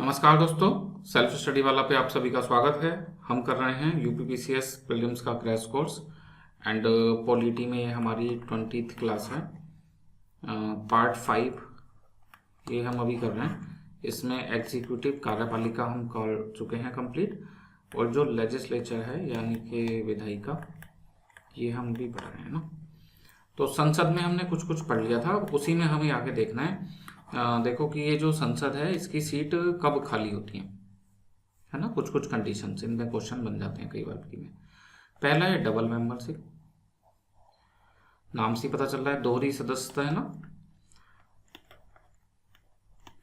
नमस्कार दोस्तों, self study वाला पे आप सभी का स्वागत है। हम कर रहे हैं यूपीपीसीएस प्रीलिम्स का क्रैश कोर्स एंड पॉलिटी में हमारी 20th क्लास है। पार्ट 5 ये हम अभी कर रहे हैं। इसमें एग्जीक्यूटिव कार्यपालिका हम कर चुके हैं कंप्लीट, और जो लेजिस्लेचर है यानी कि विधायिका, ये हम भी पढ़ रहे हैं ना। तो संसद में हमने कुछ कुछ पढ़ लिया था, उसी में हमें आगे देखना है। देखो कि ये जो संसद है इसकी सीट कब खाली होती है ना। कुछ कुछ कंडीशन इनमें क्वेश्चन बन जाते हैं कई बार में। पहला है डबल मेंबरशिप, नाम से पता चल रहा है दोहरी सदस्यता है ना।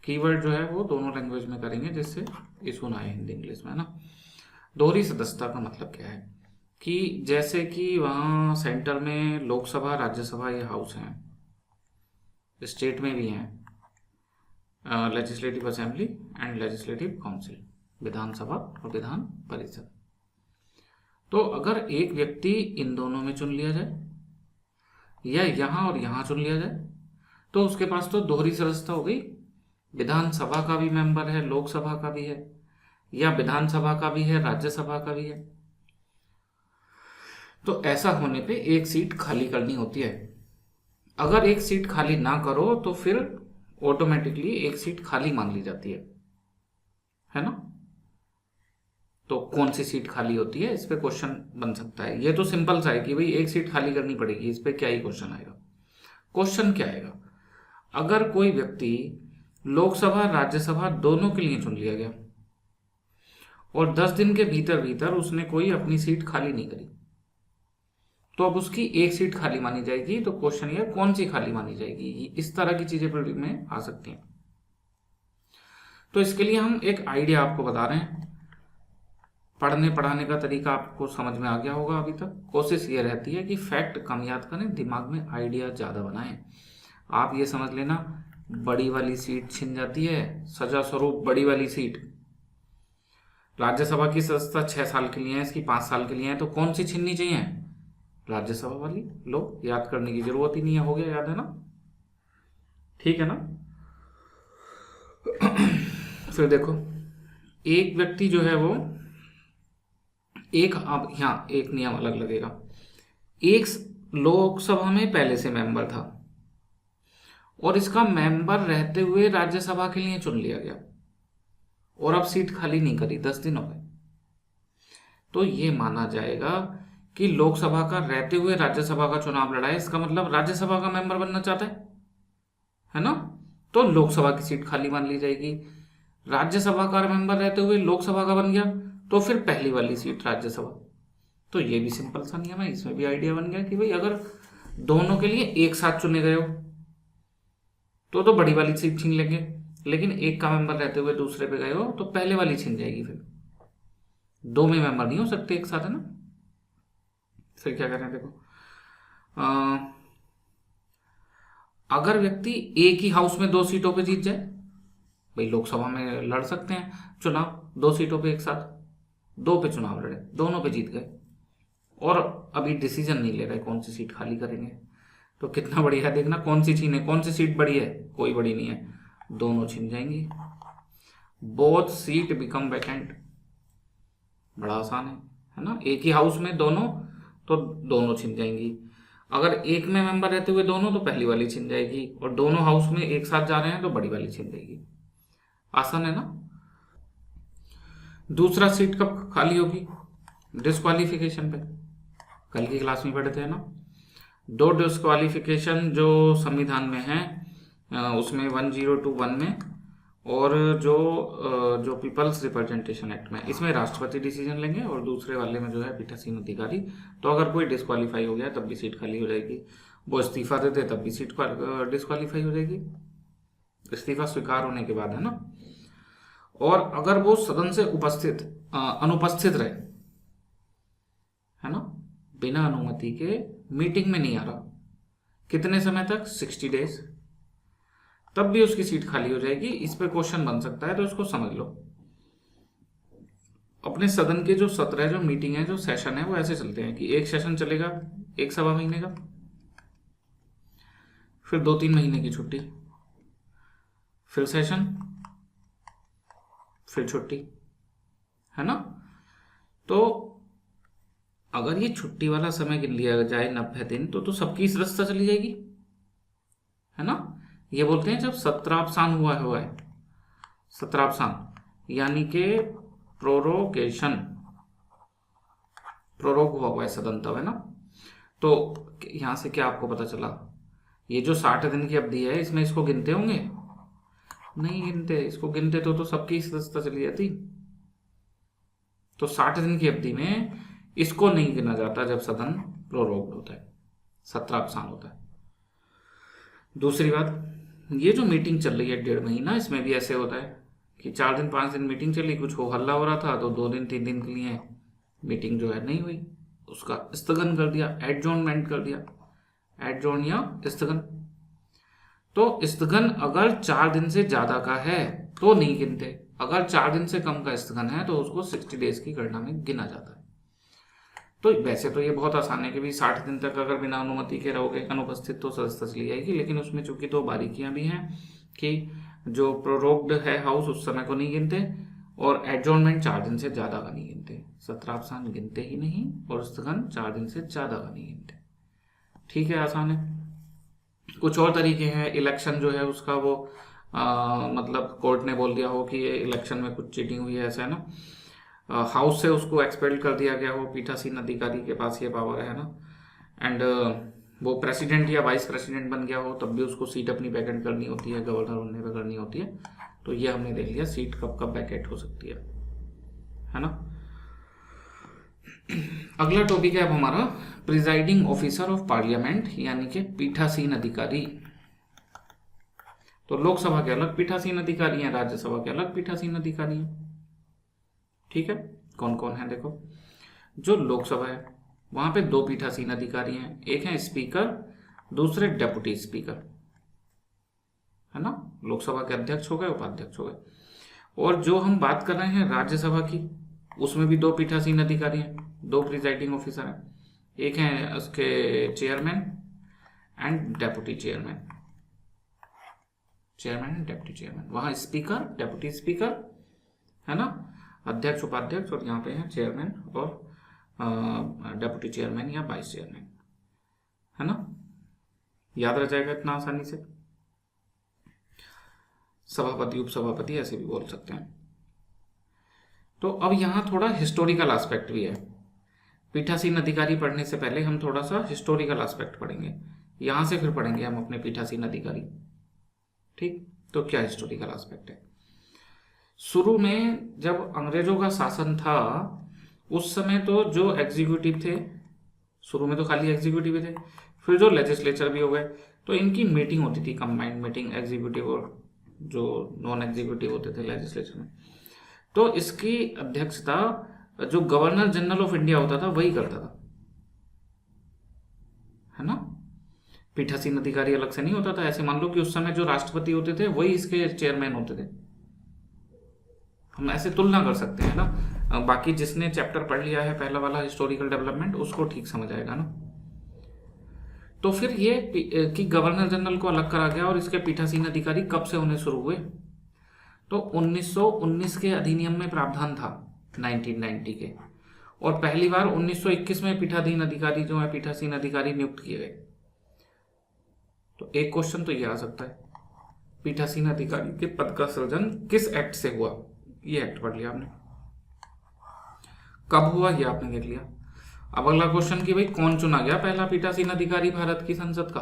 कीवर्ड जो है वो दोनों लैंग्वेज में करेंगे जिससे इशू ना आए हिंदी इंग्लिश में, है ना। दोहरी सदस्यता का मतलब क्या है कि जैसे कि वहाँ सेंटर में लोकसभा, राज्यसभा, ये हाउस हैं, स्टेट में भी हैं legislative assembly and legislative council, विधानसभा और विधान परिषद। तो अगर एक व्यक्ति इन दोनों में चुन लिया जाए या यहाँ और यहाँ चुन लिया जाए तो उसके पास तो दोहरी सदस्यता हो गई। विधानसभा का भी मेंबर है, लोकसभा का भी है, या विधानसभा का भी है, राज्यसभा का भी है। तो ऐसा होने पे एक सीट खाली करनी होती है। अगर एक सीट खाली ना करो तो फिर ऑटोमेटिकली एक सीट खाली मान ली जाती है ना। तो कौन सी सीट खाली होती है, इस पे क्वेश्चन बन सकता है। ये तो सिंपल सा है कि भाई एक सीट खाली करनी पड़ेगी, इस पे क्या ही क्वेश्चन आएगा। क्वेश्चन क्या आएगा, अगर कोई व्यक्ति लोकसभा राज्यसभा दोनों के लिए चुन लिया गया और 10 दिन के भीतर भीतर उसने कोई अपनी सीट खाली नहीं करी, तो अब उसकी एक सीट खाली मानी जाएगी। तो क्वेश्चन ये कौन सी खाली मानी जाएगी, इस तरह की चीजें में आ सकती हैं। तो इसके लिए हम एक आइडिया आपको बता रहे हैं। पढ़ने पढ़ाने का तरीका आपको समझ में आ गया होगा अभी तक। कोशिश ये रहती है कि फैक्ट कम याद करें, दिमाग में आइडिया ज़्यादा बनाएं। आप ये समझ लेना, बड़ी वाली सीट छिन जाती है, सजा स्वरूप बड़ी वाली सीट। राज्यसभा की सदस्यता 6 साल के लिए है, इसकी 5 साल के लिए है, तो कौन सी छीननी चाहिए, राज्यसभा वाली। लो, याद करने की जरूरत ही नहीं है, हो गया, याद है ना, ठीक है ना। फिर देखो, एक व्यक्ति जो है वो एक, अब यहाँ एक नियम अलग लगेगा। एक लोकसभा में पहले से मेंबर था और इसका मेंबर रहते हुए राज्यसभा के लिए चुन लिया गया और अब सीट खाली नहीं करी, 10 दिन हो गए, तो ये माना जाएगा कि लोकसभा का रहते हुए राज्यसभा का चुनाव लड़ा है। इसका मतलब राज्यसभा का मेंबर बनना चाहता है ना, तो लोकसभा की सीट खाली मान ली जाएगी। राज्यसभा का मेंबर रहते हुए लोकसभा का बन गया तो फिर पहली वाली सीट राज्यसभा। तो ये भी सिंपल सा नियम है, इसमें भी आइडिया बन गया कि भाई अगर दोनों के लिए एक साथ चुने गए हो तो बड़ी वाली सीट छीन लेंगे, लेकिन एक का मेंबर रहते हुए दूसरे पे गए हो तो पहले वाली छीन जाएगी। फिर दो में मेंबर नहीं हो सकते एक साथ, है ना। फिर क्या करें, देखो, अगर व्यक्ति एक ही हाउस में 2 सीटों पे जीत जाए, भाई लोकसभा में लड़ सकते हैं चुनाव 2 सीटों पे एक साथ, 2 पे चुनाव लड़े, दोनों पे जीत गए और अभी डिसीजन नहीं ले रहे कौन सी सीट खाली करेंगे, तो कितना बढ़िया है। देखना कौन सी छीने, कौन सी सीट बड़ी है, कोई बड़ी नहीं है, दोनों छीन जाएंगी। बोथ सीट बिकम वैकेंट, बड़ा आसान है ना। एक ही हाउस में दोनों, तो दोनों छिन जाएंगी। अगर एक में मेंबर रहते हुए दोनों, तो पहली वाली छिन जाएगी, और दोनों हाउस में एक साथ जा रहे हैं तो बड़ी वाली छिन जाएगी। आसान है ना। दूसरा सीट कब खाली होगी, डिस्क्वालिफिकेशन पे, कल की क्लास में पढ़े थे ना। 2 डिस्क्वालिफिकेशन जो संविधान में है, उसमें 1021 में, और जो पीपल्स रिप्रेजेंटेशन एक्ट में, इसमें राष्ट्रपति डिसीजन लेंगे, और दूसरे वाले में जो है पीठासीन अधिकारी। तो अगर कोई डिस्क्वालीफाई हो गया तब भी सीट खाली हो जाएगी, वो इस्तीफा दे दे तब भी सीट डिस्क्वालीफाई हो जाएगी, इस्तीफा स्वीकार होने के बाद, है ना। और अगर वो सदन से अनुपस्थित रहे, है ना, बिना अनुमति के मीटिंग में नहीं आ रहा, कितने समय तक, 60 डेज, तब भी उसकी सीट खाली हो जाएगी। इस पे क्वेश्चन बन सकता है, तो इसको समझ लो। अपने सदन के जो सत्र है, जो मीटिंग है, जो सेशन है, वो ऐसे चलते हैं कि एक सेशन चलेगा 1 सवा महीने का, फिर 2-3 महीने की छुट्टी, फिर सेशन, फिर छुट्टी, है ना। तो अगर ये छुट्टी वाला समय गिन लिया जाए 90 दिन, तो सबकी सदस्यता चली जाएगी, है ना। ये बोलते हैं जब सत्रावसान हुआ है, सत्रावसान यानी कि प्रोरोगेशन, प्रोरोग हुआ है सदन तब, है ना। तो यहां से क्या आपको पता चला, ये जो 60 दिन की अवधि है इसमें इसको गिनते होंगे, नहीं गिनते। इसको गिनते तो सबकी सदस्यता चली जाती। तो 60 दिन की अवधि में इसको नहीं गिना जाता जब सदन प्रोरोग्ड होता है, सत्रावसान होता है। दूसरी बात, ये जो मीटिंग चल रही है 1.5 महीना, इसमें भी ऐसे होता है कि 4 दिन 5 दिन मीटिंग चली, कुछ हो हल्ला हो रहा था, तो 2 दिन 3 दिन के लिए मीटिंग जो है नहीं हुई, उसका स्थगन कर दिया, एडजॉर्नमेंट कर दिया, एडजॉर्न या स्थगन। तो स्थगन अगर 4 दिन से ज्यादा का है तो नहीं गिनते, अगर 4 दिन से कम का स्थगन है तो उसको 60 डेज की गणना में गिना जाता है। तो वैसे तो ये बहुत आसान है कि भी 60 दिन तक अगर बिना अनुमति के रहोगे अनुपस्थित तो सदस्यता चली जाएगी, लेकिन उसमें चूंकि 2 बारीकियां भी हैं कि जो प्रोरोग्ड है हाउस उस समय को नहीं गिनते, और एडजॉर्नमेंट 4 दिन से ज्यादा का नहीं गिनते, सत्रावसान गिनते ही नहीं, और स्थगन 4 दिन से ज्यादा का नहीं गिनते। ठीक है, आसान है। कुछ और तरीके हैं, इलेक्शन जो है उसका वो मतलब कोर्ट ने बोल दिया हो कि ये इलेक्शन में कुछ चीटिंग हुई है, ऐसा है ना, हाउस से उसको एक्सपेल कर दिया गया हो, पीठासीन अधिकारी के पास ये पावर है ना, एंड वो प्रेसिडेंट या वाइस प्रेसिडेंट बन गया हो तब भी उसको सीट अपनी वैकेंट करनी होती है, गवर्नर बनने पे करनी होती है। तो ये हमने देख लिया सीट कब कब वैकेंट हो सकती है ना। अगला टॉपिक है अब हमारा प्रिजाइडिंग ऑफिसर ऑफ पार्लियामेंट, यानी कि पीठासीन अधिकारी। तो लोकसभा के अलग पीठासीन अधिकारी हैं, राज्यसभा के अलग पीठासीन अधिकारी हैं। ठीक है, कौन कौन है देखो। जो लोकसभा है वहां पे 2 पीठासीन अधिकारी हैं, एक है स्पीकर, दूसरे डेप्यूटी स्पीकर, है ना। लोकसभा के अध्यक्ष हो गए, उपाध्यक्ष हो गए। और जो हम बात कर रहे हैं राज्यसभा की, उसमें भी 2 पीठासीन अधिकारी हैं, 2 प्रिजाइडिंग ऑफिसर हैं, एक है उसके chairman and deputy chairman, chairman and deputy chairman. वहां स्पीकर, डेप्यूटी स्पीकर, है ना, अध्यक्ष उपाध्यक्ष, और यहाँ पे है चेयरमैन और डेप्यूटी चेयरमैन या वाइस चेयरमैन, है ना। याद रह जाएगा इतना आसानी से। सभापति, उपसभापति ऐसे भी बोल सकते हैं। तो अब यहाँ थोड़ा हिस्टोरिकल एस्पेक्ट भी है। पीठासीन अधिकारी पढ़ने से पहले हम थोड़ा सा हिस्टोरिकल एस्पेक्ट पढ़ेंगे, यहां से फिर पढ़ेंगे हम अपने पीठासीन अधिकारी। ठीक, तो क्या हिस्टोरिकल एस्पेक्ट है। शुरू में जब अंग्रेजों का शासन था उस समय तो जो एग्जीक्यूटिव थे, शुरू में तो खाली एग्जीक्यूटिव थे, फिर जो लेजिस्लेचर भी हो गए, तो इनकी मीटिंग होती थी, कंबाइंड मीटिंग, एग्जीक्यूटिव और जो नॉन एग्जीक्यूटिव होते थे लेजिस्लेचर में। तो इसकी अध्यक्षता जो गवर्नर जनरल ऑफ इंडिया होता था वही करता था, है ना। पीठासीन अधिकारी अलग से नहीं होता था। ऐसे मान लो कि उस समय जो राष्ट्रपति होते थे वही इसके चेयरमैन होते थे, हम ऐसे तुलना कर सकते हैं ना। बाकी जिसने चैप्टर पढ़ लिया है पहला वाला हिस्टोरिकल डेवलपमेंट, उसको ठीक समझ आएगा ना। तो फिर ये कि गवर्नर जनरल को अलग करा गया, और इसके पीठासीन अधिकारी कब से होने शुरू हुए, तो 1919 के अधिनियम में प्रावधान था 1990 के, और पहली बार 1921 में पीठासीन अधिकारी जो है पीठासीन अधिकारी नियुक्त किए गए। तो एक क्वेश्चन तो ये आ सकता है, पीठासीन अधिकारी के पद का सृजन किस एक्ट से हुआ। ये एक्ट पढ़ लिया आपने, कब हुआ ये आपने देख लिया। अब अगला क्वेश्चन कि भाई कौन चुना गया पहला पीठासीन अधिकारी भारत की संसद का।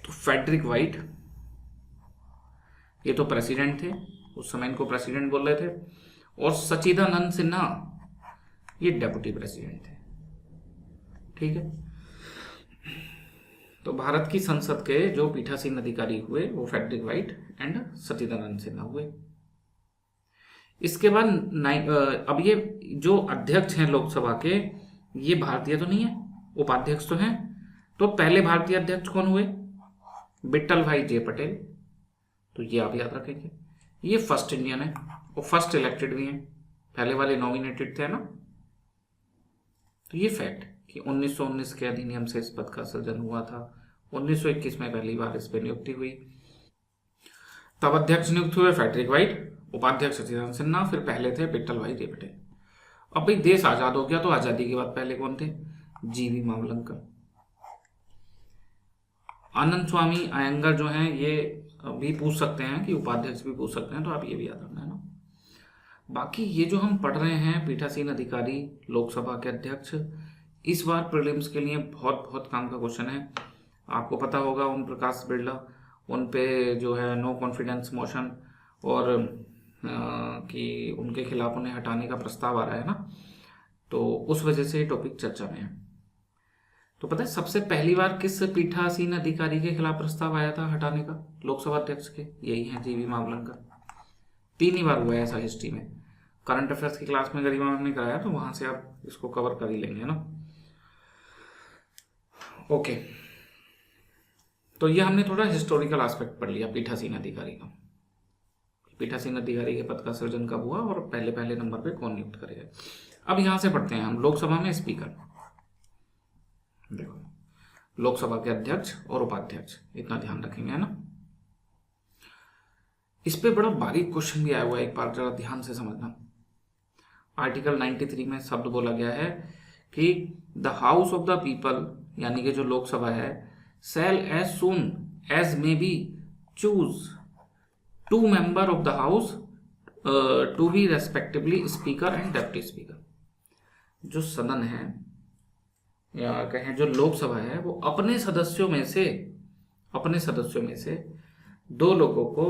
तो फेडरिक वाइट, ये तो प्रेसिडेंट थे, उस समय इनको प्रेसिडेंट बोल रहे थे, और सचिदानंद सिन्हा ये डेप्यूटी प्रेसिडेंट थे। ठीक है, तो भारत की संसद के जो पीठासीन अधिकारी हुए वो Frederick Whyte and Sachchidananda Sinha हुए। इसके बाद अब ये जो अध्यक्ष हैं लोकसभा के, ये भारतीय तो नहीं है, उपाध्यक्ष तो हैं। तो पहले भारतीय अध्यक्ष कौन हुए, विट्ठल भाई जे पटेल। तो ये आप याद रखेंगे, ये फर्स्ट इंडियन है और फर्स्ट इलेक्टेड भी हैं, पहले वाले नॉमिनेटेड थे ना। तो ये फैक्ट कि 1919 के अधिनियम से इस पद का सृजन हुआ था, 1921 में पहली बार इस पर नियुक्ति हुई। तब अध्यक्ष नियुक्त हुए फ्रेडरिक वाइट, उपाध्यक्ष सचिदानंद सिन्हा, फिर पहले थे विट्ठल भाई देवटे। अब भाई देश आजाद हो गया तो आजादी के बाद पहले कौन थे? जीवी मावलंकर। आनंद स्वामी अयंगर जो हैं ये भी पूछ सकते हैं, कि उपाध्यक्ष भी पूछ सकते हैं, तो आप ये भी याद रखना है ना। बाकी ये जो हम पढ़ रहे हैं पीठासीन अधिकारी लोकसभा के अध्यक्ष, इस बार प्रीलिम्स के लिए बहुत बहुत काम का क्वेश्चन है। आपको पता होगा ओम प्रकाश बिरला, उन पे जो है नो कॉन्फिडेंस मोशन और कि उनके खिलाफ उन्हें हटाने का प्रस्ताव आ रहा है ना, तो उस वजह से ये टॉपिक चर्चा में है। तो पता है सबसे पहली बार किस पीठासीन अधिकारी के खिलाफ प्रस्ताव आया था हटाने का लोकसभा अध्यक्ष के? यही है जीवी मावलंकर। 3 ही बार हुआ है ऐसा हिस्ट्री में। करंट अफेयर्स की क्लास में गरिमा मैम ने कराया, तो वहां से आप इसको कवर कर ही लेंगे ना। ओके, तो ये हमने थोड़ा हिस्टोरिकल एस्पेक्ट पढ़ लिया पीठासीन अधिकारी का। पीठासीन अधिकारी के पद का सृजन कब हुआ और पहले पहले नंबर पे कौन नियुक्त करेगा। अब यहां से पढ़ते हैं हम लोकसभा में स्पीकर। देखो, लोकसभा के अध्यक्ष और उपाध्यक्ष, इतना ध्यान रखेंगे है ना। इस पे बड़ा बारीक क्वेश्चन भी आया हुआ है, एक बार जरा ध्यान से समझना। आर्टिकल 93 में शब्द बोला गया है कि the house of the people, यानी कि जो लोकसभा है, shall as soon as may be choose 2 member of the house to be respectively speaker and deputy speaker। जो सदन है या कहें जो लोकसभा है, वो अपने सदस्यों में से 2 लोगों को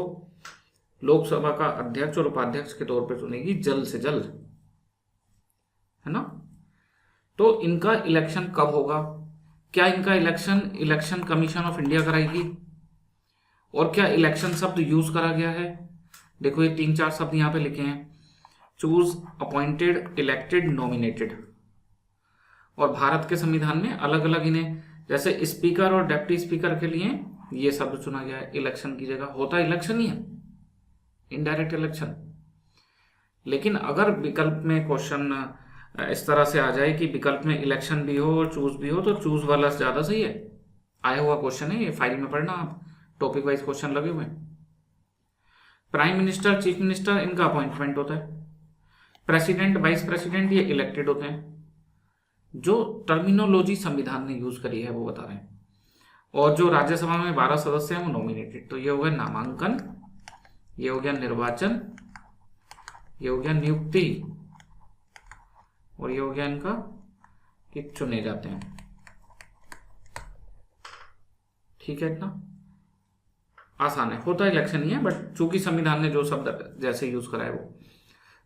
लोकसभा का अध्यक्ष और उपाध्यक्ष के तौर पर चुनेगी जल्द से जल्द, है ना। तो इनका इलेक्शन कब होगा? क्या इनका इलेक्शन कमीशन ऑफ इंडिया कराएगी? और क्या इलेक्शन शब्द यूज करा गया है? देखो ये 3-4 शब्द यहां पे लिखे हैं, चूज, अपॉइंटेड, इलेक्टेड, नॉमिनेटेड। और भारत के संविधान में अलग अलग इन्हें, जैसे स्पीकर और डेप्टी स्पीकर के लिए ये शब्द चुना गया है इलेक्शन की जगह। होता इलेक्शन ही है, इनडायरेक्ट इलेक्शन। लेकिन अगर विकल्प में क्वेश्चन इस तरह से आ जाए कि विकल्प में इलेक्शन भी हो और चूज भी हो, तो चूज वाला ज्यादा सही है। आया हुआ क्वेश्चन है, ये फाइल में पढ़ना आप, टॉपिक वाइज क्वेश्चन लगे हुए हैं। प्राइम मिनिस्टर, चीफ मिनिस्टर, इनका अपॉइंटमेंट होता है। प्रेसिडेंट, वाइस प्रेसिडेंट, ये इलेक्टेड होते हैं। जो टर्मिनोलॉजी संविधान ने यूज करी है वो बता रहे हैं। और जो राज्यसभा में 12 सदस्य हैं वो नॉमिनेटेड। तो ये हो गया नामांकन, ये हो गया निर्वाचन, ये हो गया नियुक्ति, और ये हो गया इनका कि चुने जाते हैं। ठीक है, इतना आसान है। होता इलेक्शन ही है, बट चूंकि संविधान ने जो शब्द जैसे यूज करा है वो।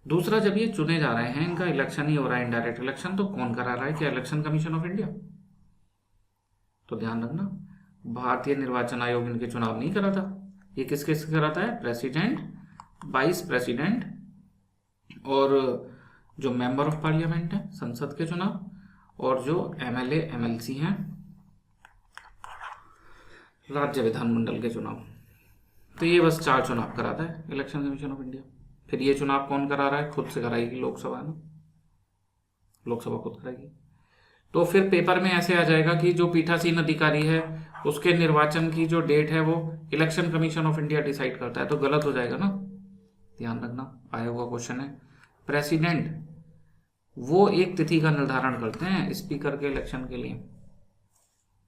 दूसरा, जब ये चुने जा रहे हैं, इनका इलेक्शन ही हो रहा है, इनडायरेक्ट इलेक्शन, तो कौन करा रहा है? क्या इलेक्शन कमीशन ऑफ इंडिया? तो ध्यान रखना, भारतीय निर्वाचन आयोग इनके चुनाव नहीं कराता। ये किस किस कराता है? प्रेसिडेंट, वाइस प्रेसिडेंट, और जो मेंबर ऑफ पार्लियामेंट है, संसद के चुनाव, और जो एमएलए एमएलसी हैं, राज्य विधानमंडल के चुनाव। तो ये बस 4 चुनाव कराता है इलेक्शन कमीशन ऑफ इंडिया। फिर ये चुनाव कौन करा रहा है? खुद से कराएगी लोकसभा ना, लोकसभा खुद कराएगी। तो फिर पेपर में ऐसे आ जाएगा कि जो पीठासीन अधिकारी है उसके निर्वाचन की जो डेट है वो election commission of India decide करता है, तो गलत हो जाएगा ना, ध्यान रखना। आया हुआ क्वेश्चन है। प्रेसिडेंट वो एक तिथि का निर्धारण करते हैं स्पीकर के इलेक्शन के लिए,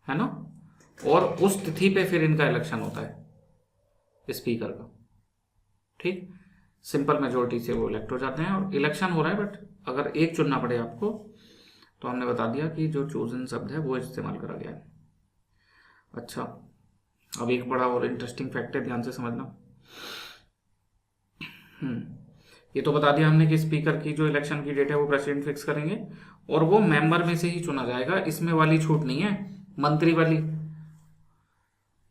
है ना, और उस तिथि पे फिर इनका इलेक्शन होता है स्पीकर का। ठीक, सिंपल मेजोरिटी से वो इलेक्ट हो जाते हैं और इलेक्शन हो रहा है। बट अगर एक चुनना पड़े आपको, तो हमने बता दिया कि जो चूजन शब्द है वो इस्तेमाल करा गया है। अच्छा, अब एक बड़ा और इंटरेस्टिंग फैक्ट है, ध्यान से समझना। ये तो बता दिया हमने कि स्पीकर की जो इलेक्शन की डेट है वो प्रेसिडेंट फिक्स करेंगे, और वो मेंबर में से ही चुना जाएगा। इसमें वाली छूट नहीं है मंत्री वाली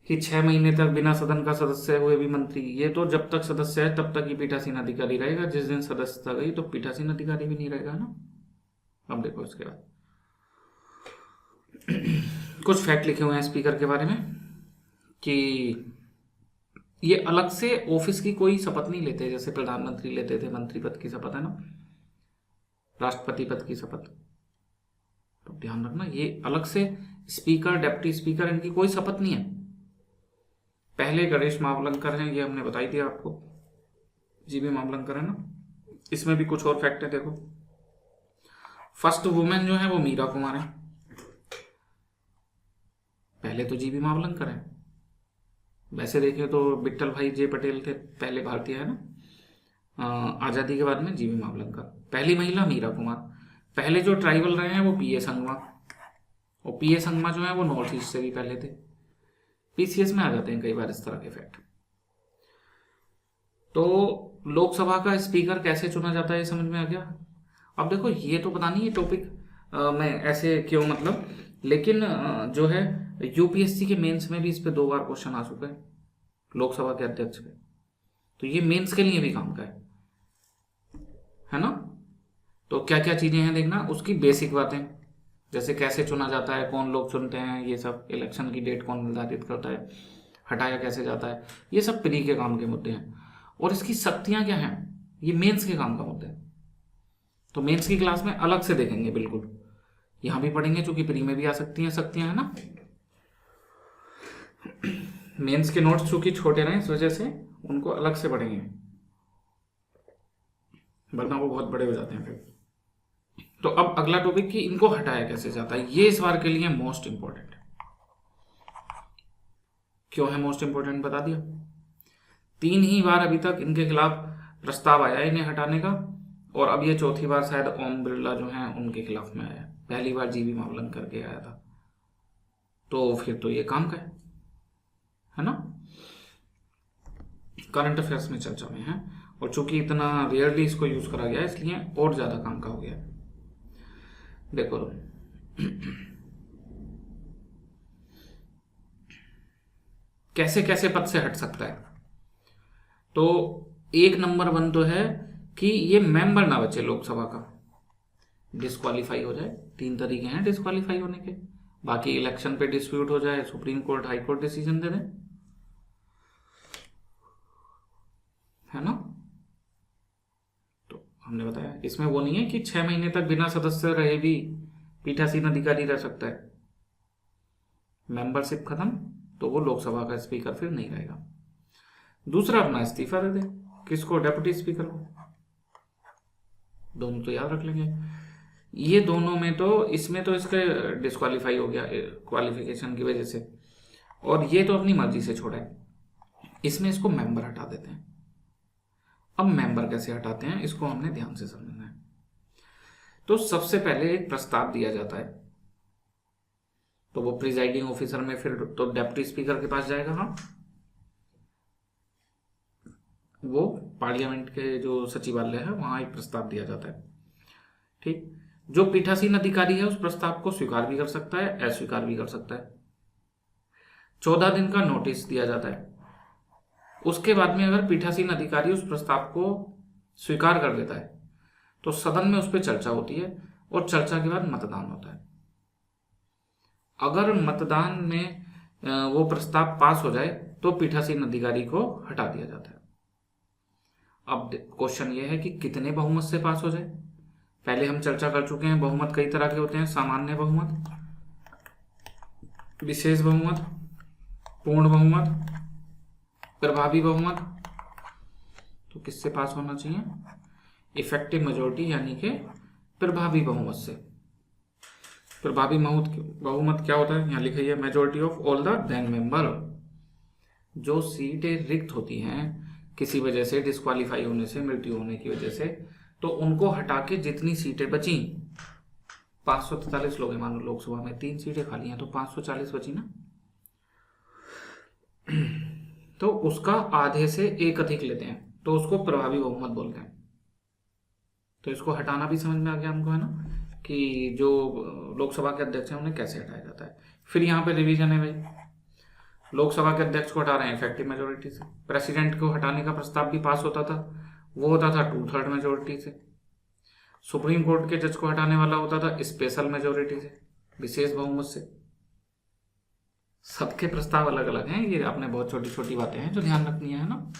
कि 6 महीने तक बिना सदन का सदस्य हुए भी मंत्री। ये तो जब तक सदस्य है तब तक ही पीठासीन अधिकारी रहेगा, जिस दिन सदस्यता गई तो पीठासीन अधिकारी भी नहीं रहेगा ना। अब देखो इसके बाद कुछ फैक्ट लिखे हुए हैं स्पीकर के बारे में कि ये अलग से ऑफिस की कोई शपथ नहीं लेते, जैसे प्रधानमंत्री लेते थे मंत्री पद की शपथ, है ना, राष्ट्रपति पद की शपथ। तो ध्यान रखना, ये अलग से स्पीकर, डिप्टी स्पीकर, इनकी कोई शपथ नहीं है। पहले गणेश मावलंकर हैं, ये हमने बताई दिया आपको, जीबी मावलंकर है ना। इसमें भी कुछ और फैक्ट है, देखो। फर्स्ट वुमेन जो है वो मीरा कुमार है, पहले तो जीबी मावलंकर है। वैसे देखें तो विट्ठल भाई जे पटेल थे पहले भारतीय, है ना। आज़ादी के बाद में जीबी मावलंकर। पहली महिला मीरा कुमार। पहले जो ट्राइबल रहे हैं वो पीए संगमा, और पीए संगमा जो है वो नॉर्थ ईस्ट से भी पहले थे। पीसीएस में आ जाते हैं कई बार इस तरह के फैक्ट। तो लोकसभा का स्पीकर कैसे चुना जाता है, ये समझ में आ गया। अब देखो ये तो पता नहीं ये टॉपिक मैं ऐसे क्यों, मतलब, लेकिन जो है यूपीएससी के मेंस में भी इस पे 2 बार क्वेश्चन आ चुका है, लोकसभा के अध्यक्ष पे। तो ये मेंस के लिए भी काम का है ना। तो क्या क्या चीजें हैं देखना, उसकी बेसिक बातें, जैसे कैसे चुना जाता है, कौन लोग चुनते हैं, ये सब, इलेक्शन की डेट कौन निर्धारित करता है, हटाया कैसे जाता है, ये सब प्री के काम के मुद्दे हैं। और इसकी शक्तियां क्या हैं, ये मेंस के काम का मुद्दा है। तो मेंस की क्लास में अलग से देखेंगे, बिल्कुल यहां भी पढ़ेंगे, चूंकि प्री में भी आ सकती हैं शक्तियां, है ना। मेंस के नोट्स चूंकि छोटे रहे इस वजह से उनको अलग से पढ़ेंगे, वरना वो बहुत बड़े हो जाते हैं फिर। तो अब अगला टॉपिक कि इनको हटाया कैसे जाता है, ये इस बार के लिए मोस्ट इंपॉर्टेंट है। क्यों है मोस्ट इंपॉर्टेंट बता दिया। 3 ही बार अभी तक इनके खिलाफ प्रस्ताव आया इन्हें हटाने का, और अब ये 4थी बार शायद ओम बिरला जो हैं उनके खिलाफ में आया। पहली बार जीबी मावलंकर के आया था, तो फिर तो ये काम का है ना। करंट अफेयर्स में चर्चा में है, और चूंकि इतना रेयरली इसको यूज करा गया है इसलिए और ज्यादा काम का हो गया। देखो कैसे कैसे पद से हट सकता है। तो 1 नंबर 1 तो है कि ये मेंबर ना बचे लोकसभा का, डिस्क्वालीफाई हो जाए। 3 तरीके हैं डिस्क्वालीफाई होने के, बाकी इलेक्शन पे डिस्प्यूट हो जाए, supreme court high court decision दे दे, है ना। तो हमने बताया इसमें वो नहीं है कि 6 महीने तक बिना सदस्य रहे भी पीठासीन अधिकारी रह सकता है। मेंबरशिप खत्म तो वो लोकसभा का स्पीकर फिर नहीं रहेगा। दूसरा अपना इस्तीफा दे दे, किसको, डेप्यूटी स्पीकर को। दोनों तो याद रख लेंगे। ये दोनों में तो, इसमें तो इसका डिस्क्वालीफाई हो गया क्वालिफिकेशन की वजह से, और ये तो अपनी मर्जी से छोड़ा है। इसमें इसको मेंबर हटा देते हैं। अब मेंबर कैसे हटाते हैं इसको हमने ध्यान से समझना है। तो सबसे पहले एक प्रस्ताव दिया जाता है, तो वो प्रिजाइडिंग ऑफिसर में फिर तो डेप्यूटी स्पीकर के पास जाएगा। हाँ, वो पार्लियामेंट के जो सचिवालय है वहां एक प्रस्ताव दिया जाता है। ठीक, जो पीठासीन अधिकारी है उस प्रस्ताव को स्वीकार भी कर सकता है, अस्वीकार भी कर सकता है। 14 दिन का नोटिस दिया जाता है। उसके बाद में अगर पीठासीन अधिकारी उस प्रस्ताव को स्वीकार कर लेता है तो सदन में उस पर चर्चा होती है, और चर्चा के बाद मतदान होता है। अगर मतदान में वो प्रस्ताव पास हो जाए तो पीठासीन अधिकारी को हटा दिया जाता है। अब क्वेश्चन ये है कि कितने बहुमत से पास हो जाए। पहले हम चर्चा कर चुके हैं, बहुमत कई तरह के होते हैं, सामान्य बहुमत, विशेष बहुमत, पूर्ण बहुमत, प्रभावी बहुमत। तो किससे पास होना चाहिए, इफेक्टिव मेजोरिटी यानी कि प्रभावी बहुमत से। प्रभावी बहुमत क्या होता है, यहाँ लिखा है majority of all the then member. जो सीटें रिक्त होती हैं किसी वजह से, डिस्क्वालीफाई होने से, मृत्यु होने की वजह से, तो उनको हटा के जितनी सीटें बची, 543 लोग हैं, मान लो लोकसभा में 3 सीटें खाली हैं तो 540 बची ना, तो उसका आधे से 1 अधिक लेते हैं, तो उसको प्रभावी बहुमत बोलते हैं। तो इसको हटाना भी समझ में आ गया हमको, है ना, कि जो लोकसभा के अध्यक्ष हैं उन्हें कैसे हटाया जाता है। फिर यहाँ पे रिवीजन है भाई, लोकसभा के अध्यक्ष को हटा रहे हैं इफेक्टिव मेजोरिटी से। प्रेसिडेंट को हटाने का प्रस्ताव भी पास होता था, वो होता था 2/3 मेजोरिटी से। सुप्रीम कोर्ट के जज को हटाने वाला होता था स्पेशल मेजोरिटी से, विशेष बहुमत से। सबके प्रस्ताव अलग अलग हैं, ये आपने बहुत छोटी छोटी बातें हैं जो ध्यान रखनी है ना।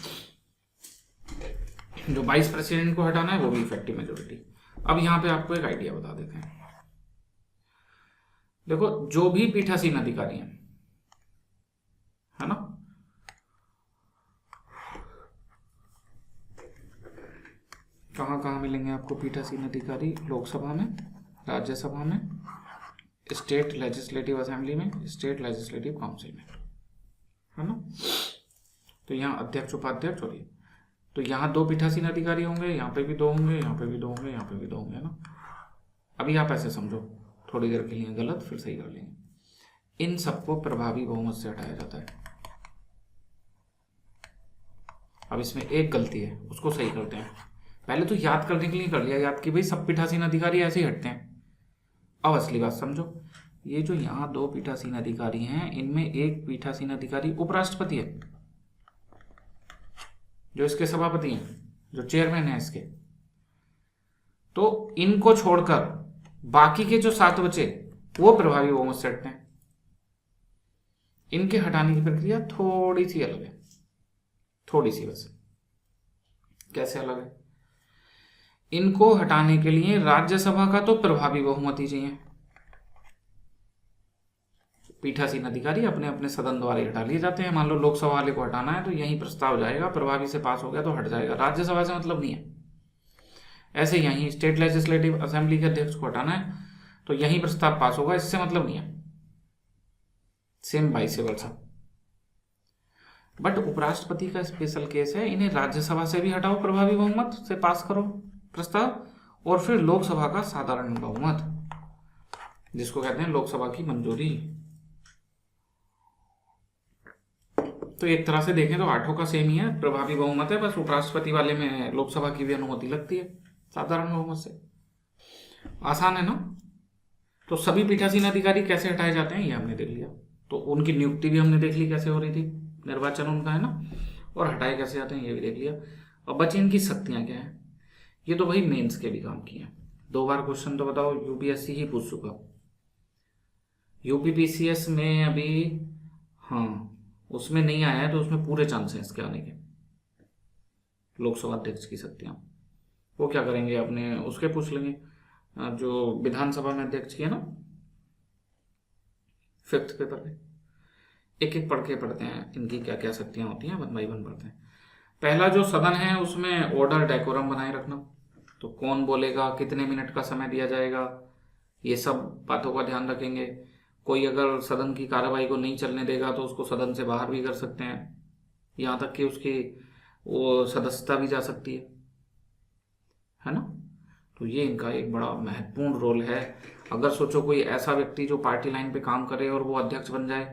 जो वाइस प्रेसिडेंट को हटाना है वो भी इफेक्टिव मेजोरिटी। अब यहां पे आपको एक आइडिया बता देते हैं। देखो, जो भी पीठासीन अधिकारी हैं, है ना, कहाँ कहाँ मिलेंगे आपको पीठासीन अधिकारी? लोकसभा में, राज्यसभा में, स्टेट लेजिस्लेटिव असेंबली में, स्टेट लेजिस्लेटिव काउंसिल में, है ना। तो यहाँ अध्यक्ष, उपाध्यक्ष और ये, तो यहाँ 2 पीठासीन अधिकारी होंगे, यहाँ पे भी 2 होंगे, यहाँ पे भी 2 होंगे, यहाँ पे भी 2 होंगे ना। अभी आप ऐसे समझो, थोड़ी देर के लिए गलत, फिर सही कर लेंगे। इन सबको प्रभावी बहुमत से हटाया जाता है। अब इसमें एक गलती है, उसको सही करते हैं। पहले तो याद करने के लिए कर लिया याद कि भाई सब पीठासीन अधिकारी ऐसे ही हटते हैं। अब असली बात समझो, ये जो यहाँ 2 पीठासीन अधिकारी हैं, इनमें एक पीठासीन अधिकारी उपराष्ट्रपति है, जो इसके सभापति हैं, जो चेयरमैन है इसके। तो इनको छोड़कर बाकी के जो 7 बचे वो प्रभावी बहुमत से हटते हैं। इनके हटाने की प्रक्रिया थोड़ी सी अलग है, थोड़ी सी बस। कैसे अलग है? इनको हटाने के लिए राज्यसभा का तो प्रभावी बहुमत ही चाहिए। पीठासीन अधिकारी अपने अपने सदन द्वारा हटा लिए जाते हैं। मान लो लोकसभा वाले को हटाना है तो यही प्रस्ताव जाएगा, प्रभावी से पास हो गया तो हट जाएगा, राज्यसभा से मतलब नहीं है। ऐसे यहीं स्टेट लेजिस्लेटिव असेंबली के अध्यक्ष को हटाना है तो यही प्रस्ताव पास होगा, इससे मतलब नहीं है। Same vice versa. बट उपराष्ट्रपति का स्पेशल केस है, इन्हें राज्यसभा से भी हटाओ, प्रभावी बहुमत से पास करो प्रस्ताव, और फिर लोकसभा का साधारण बहुमत, जिसको कहते हैं लोकसभा की मंजूरी। तो एक तरह से देखें तो 8 का सेम ही है, प्रभावी बहुमत है, बस उपराष्ट्रपति वाले में लोकसभा की भी अनुमति लगती है साधारण बहुमत से। आसान है ना। तो सभी पीठासीन अधिकारी कैसे हटाए जाते हैं ये हमने देख लिया। तो उनकी नियुक्ति भी हमने देख ली कैसे हो रही थी, निर्वाचन उनका है ना, और हटाए कैसे जाते हैं ये भी देख लिया। अब बची इनकी शक्तियां क्या है, ये तो भाई मेंस के भी काम की है। 2 बार क्वेश्चन तो बताओ यूपीएससी ही पूछ चुका। यूपीपीसीएस में अभी हाँ उसमें नहीं आया है, तो उसमें पूरे चांस हैं इसके आने के। लोकसभा अध्यक्ष की शक्तियां वो क्या करेंगे, अपने उसके पूछ लेंगे जो विधानसभा में अध्यक्ष की है ना, 5th पेपर पे एक एक पढ़ के पढ़ते हैं इनकी क्या क्या शक्तियां होती हैं, 1 बाय 1 पढ़ते हैं। पहला जो सदन है उसमें ऑर्डर डेकोरम बनाए रखना, तो कौन बोलेगा, कितने मिनट का समय दिया जाएगा, ये सब बातों का ध्यान रखेंगे। कोई अगर सदन की कार्रवाई को नहीं चलने देगा तो उसको सदन से बाहर भी कर सकते हैं, यहाँ तक कि उसकी वो सदस्यता भी जा सकती है ना। तो ये इनका एक बड़ा महत्वपूर्ण रोल है। अगर सोचो कोई ऐसा व्यक्ति जो पार्टी लाइन पे काम करे और वो अध्यक्ष बन जाए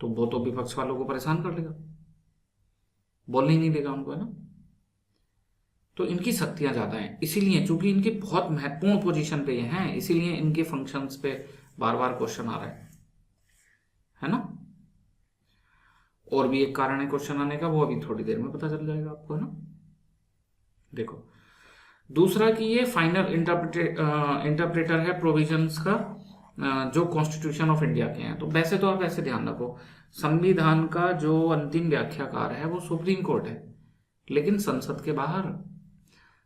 तो वो तो विपक्ष वालों को परेशान कर लेगा, बोलने ही नहीं देगा उनको, है ना। तो इनकी शक्तियां ज्यादा हैं, इसीलिए चूंकि इनकी बहुत महत्वपूर्ण पोजीशन पे ये हैं, इसीलिए इनके फंक्शंस पे बार बार क्वेश्चन आ रहा है ना। और भी एक कारण है क्वेश्चन आने का, वो अभी थोड़ी देर में पता चल जाएगा आपको, है ना। देखो दूसरा कि ये फाइनल इंटरप्रेटर है प्रोविजंस का, जो कॉन्स्टिट्यूशन ऑफ इंडिया के हैं। तो वैसे तो आप ऐसे ध्यान रखो, संविधान का जो अंतिम व्याख्याकार है वो सुप्रीम कोर्ट है, लेकिन संसद के बाहर,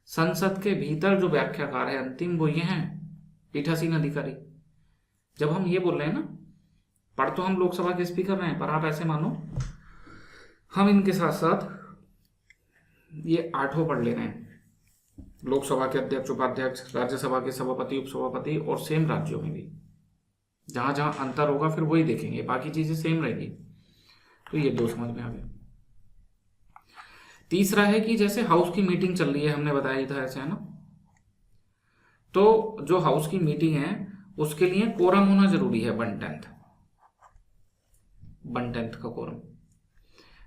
संसद के भीतर जो व्याख्याकार है अंतिम, वो ये हैं पीठासीन अधिकारी। जब हम ये बोल रहे हैं ना, पढ़ तो हम लोकसभा के स्पीकर हैं, पर आप ऐसे मानो हम इनके साथ साथ ये 8 पढ़ ले रहे हैं, लोकसभा के अध्यक्ष, उपाध्यक्ष, राज्यसभा के सभापति, उपसभापति, और सेम राज्यों में भी जहां जहां अंतर होगा फिर वही देखेंगे, बाकी चीजें सेम रहेगी। तो ये 2 समझ में आ गए। तीसरा है कि जैसे हाउस की मीटिंग चल रही है, हमने बताया था ऐसे, है ना। तो जो हाउस की मीटिंग है उसके लिए कोरम होना जरूरी है, 1/10 का कोरम।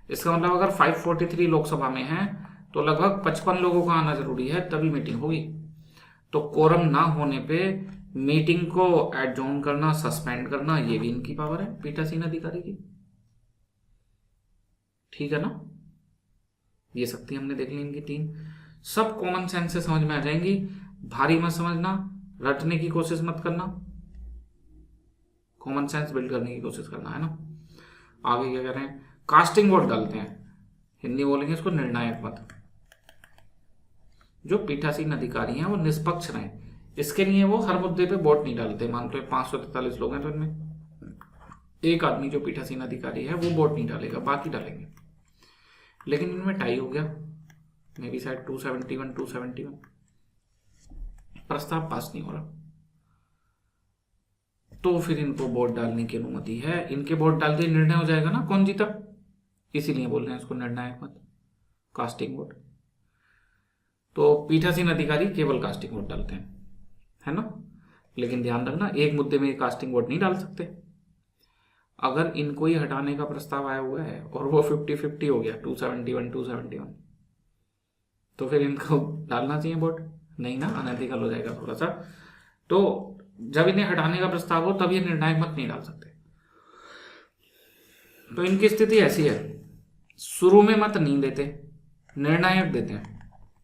इसका मतलब अगर 543 लोकसभा में है तो लगभग 55 लोगों का आना जरूरी है, तभी मीटिंग होगी। तो कोरम ना होने पे मीटिंग को एडजॉर्न करना, सस्पेंड करना, ये भी इनकी पावर है पीठासीन अधिकारी की, ठीक है ना। ये शक्ति हमने देख ली इनकी 3, सब कॉमन सेंस से समझ में आ जाएंगी। भारी मत समझना, रटने की कोशिश मत करना, कॉमन सेंस बिल्ड करने की कोशिश करना, है ना। आगे क्या कह रहे हैं, कास्टिंग वोट डालते हैं, हिंदी बोलेंगे इसको निर्णायक मत। जो पीठासीन अधिकारी हैं वो निष्पक्ष रहें, इसके लिए वो हर मुद्दे पे वोट नहीं डालते। मान लो 543 लोग हैं तो इनमें एक आदमी जो पीठासीन अधिकारी है वो वोट नहीं डालेगा, बाकी डालेंगे। लेकिन इनमें टाई हो गया, मे बी शायद 271, प्रस्ताव पास नहीं हो रहा, तो फिर इनको वोट डालने की अनुमति है। इनके वोट डालते ही निर्णय हो जाएगा ना कौन जीता, इसीलिए बोल रहे हैं इसको निर्णायक मत, कास्टिंग वोट। तो पीठासीन अधिकारी केवल कास्टिंग वोट डालते हैं, है ना। लेकिन ध्यान रखना, एक मुद्दे में कास्टिंग वोट नहीं डाल सकते। अगर इनको ही हटाने का प्रस्ताव आया हुआ है और वो 50-50 हो गया, 271, तो फिर इनको डालना चाहिए वोट, नहीं ना, अनएथिकल हो जाएगा थोड़ा सा। तो जब इन्हें हटाने का प्रस्ताव हो तब ये निर्णायक मत नहीं डाल सकते। तो इनकी स्थिति ऐसी है, शुरू में मत नहीं देते, निर्णायक देते हैं।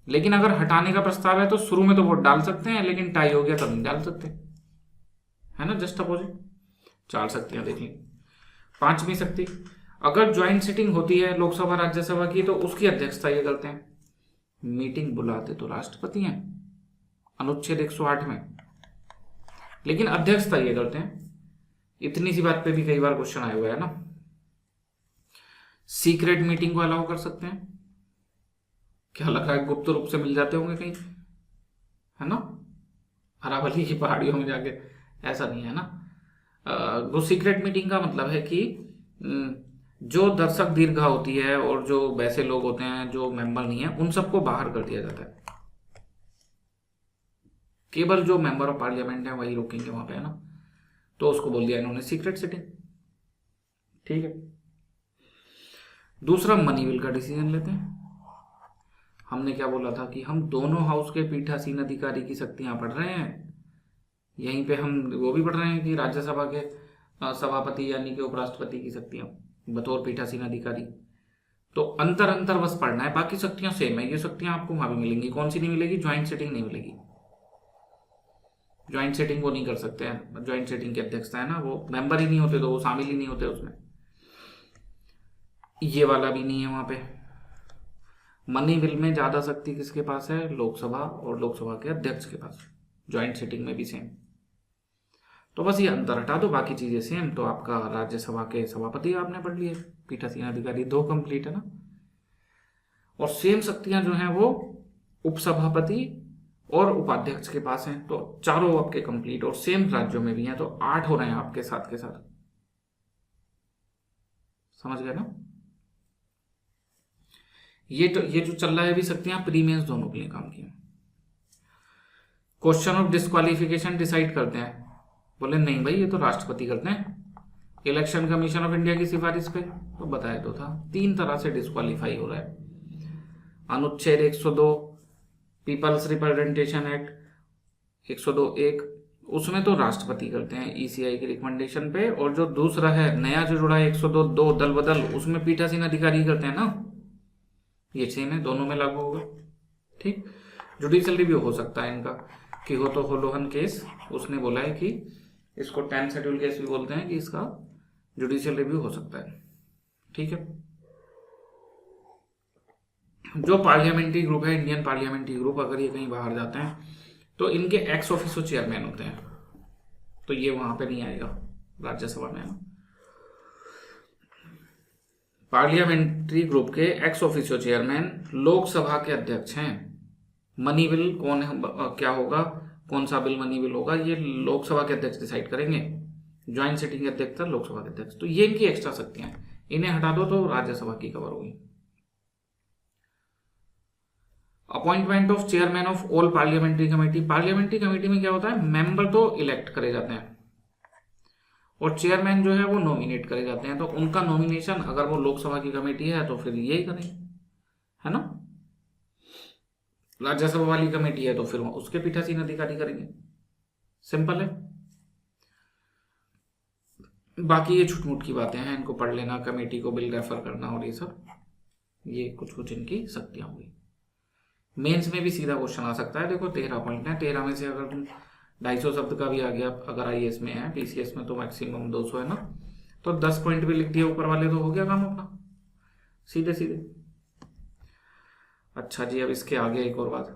लेकिन अगर हटाने का प्रस्ताव है तो शुरू में तो वोट डाल सकते हैं, लेकिन टाई हो गया तब नहीं डाल सकते, है ना, जस्ट अपोजिट। 4 शक्तियां देख ली। 5वीं शक्ति, अगर ज्वाइंट सिटिंग होती है लोकसभा राज्यसभा की तो उसकी अध्यक्षता ये करते हैं। मीटिंग बुलाते तो राष्ट्रपति हैं अनुच्छेद 108 में, लेकिन अध्यक्षता ये करते हैं। इतनी सी बात पे भी कई बार क्वेश्चन आया हुआ है ना। सीक्रेट मीटिंग को अलाउ कर सकते हैं, क्या लग रहा है गुप्त रूप से मिल जाते होंगे कहीं, है ना, अरावली की पहाड़ियों में जाके, ऐसा नहीं है ना। वो सीक्रेट मीटिंग का मतलब है कि जो दर्शक दीर्घा होती है और जो वैसे लोग होते हैं जो मेंबर नहीं है, उन सबको बाहर कर दिया जाता है। केवल जो मेंबर ऑफ पार्लियामेंट है वही रोकेंगे वहां पे, है ना। तो उसको बोल दिया इन्होंने सीक्रेट सिटिंग, ठीक है। दूसरा, मनी बिल का डिसीजन लेते हैं। हमने क्या बोला था कि हम दोनों हाउस के पीठासीन अधिकारी की शक्तियां पढ़ रहे हैं, यहीं पे हम वो भी पढ़ रहे हैं कि राज्यसभा के सभापति यानी कि उपराष्ट्रपति की शक्तियां बतौर पीठासीन अधिकारी। तो अंतर बस पढ़ना है, बाकी शक्तियां सेम है। ये शक्तियां आपको वहां भी मिलेंगी। कौन सी नहीं मिलेगी? ज्वाइंट सिटिंग नहीं मिलेगी। ज्वाइंट सिटिंग वो नहीं कर सकते हैं, ज्वाइंट सिटिंग की अध्यक्षता है ना, वो मेंबर ही नहीं होते तो वो शामिल ही नहीं होते उसमें। ये वाला भी नहीं है वहां पे। मनी बिल में ज्यादा शक्ति किसके पास है? लोकसभा और लोकसभा के अध्यक्ष के पास। ज्वाइंट सिटिंग में भी सेम। तो बस ये अंतर हटा दो, बाकी चीजें सेम। तो आपका राज्यसभा के सभापति आपने पढ़ लिए, पीठासीन अधिकारी 2 कंप्लीट है ना। और सेम शक्तियां जो हैं वो उपसभापति और उपाध्यक्ष के पास हैं। तो चारों आपके कंप्लीट और सेम राज्यों में भी हैं, तो 8 हो रहे हैं आपके साथ के साथ। समझ गए ना? ये जो चल रहा है अभी शक्तियां प्रीमियंस दोनों के लिए काम की। क्वेश्चन ऑफ डिस्क्वालिफिकेशन डिसाइड करते हैं। बोले नहीं भाई, ये तो राष्ट्रपति करते हैं। इलेक्शन कमीशन ऑफ इंडिया की सिफारिश पे, तो बताया तो था 3 तरह से डिस्क्वालीफाई हो रहा है। अनुच्छेद 102 पीपल्स रिप्रेजेंटेशन एक्ट 102(1), उसमें तो राष्ट्रपति करते हैं ईसीआई की रिकमेंडेशन पे। और जो दूसरा है नया जो जुड़ा है 102(2) दल बदल, उसमें पीठासीन अधिकारी करते हैं ना। ये सेम है, दोनों में लागू होगा। ठीक। जुडिशियल रिव्यू हो सकता है इनका कि हो तो होलोहन केस, उसने बोला है कि इसको 10 शेड्यूल केस भी बोलते हैं, कि इसका जुडिशियल रिव्यू हो सकता है। ठीक है। जो पार्लियामेंट्री ग्रुप है, इंडियन पार्लियामेंट्री ग्रुप, अगर ये कहीं बाहर जाते हैं तो इनके एक्स ऑफिसो चेयरमैन होते हैं, तो ये वहां पे नहीं आएगा राज्यसभा में। पार्लियामेंट्री ग्रुप के एक्स ऑफिसो चेयरमैन लोकसभा के अध्यक्ष हैं। मनी बिल कौन है, क्या होगा, कौन सा बिल मनी बिल होगा, ये लोकसभा के अध्यक्ष डिसाइड करेंगे। ज्वाइंट सिटिंग के अध्यक्ष लोकसभा के अध्यक्ष। तो ये इनकी एक्स्ट्रा शक्तियां हैं, इन्हें हटा दो तो राज्यसभा की कवर होगी। Appointment of chairman of all parliamentary committee. Parliamentary committee में क्या होता है, मेंबर तो इलेक्ट करे जाते हैं और चेयरमैन जो है वो नॉमिनेट करे जाते हैं। तो उनका नॉमिनेशन अगर वो लोकसभा की कमेटी है तो फिर यही करेंगे, है ना। राज्यसभा वाली कमेटी है तो फिर उसके पीठासीन अधिकारी करेंगे। सिंपल है। बाकी ये छुटमुट की बातें हैं, इनको पढ़ लेना, कमेटी को बिल रेफर करना और ये सब, ये कुछ इनकी शक्तियां हुई। मेंस में भी सीधा क्वेश्चन आ सकता है। देखो 13 पॉइंट है, 13 में से अगर तुम 250 शब्द का भी आ गया, अगर आईएएस में है, पीसीएस में तो मैक्सिमम 200 है ना, तो 10 पॉइंट भी लिख दिया ऊपर वाले तो हो गया काम अपना, सीधे सीधे। अच्छा जी, अब इसके आगे एक और बात।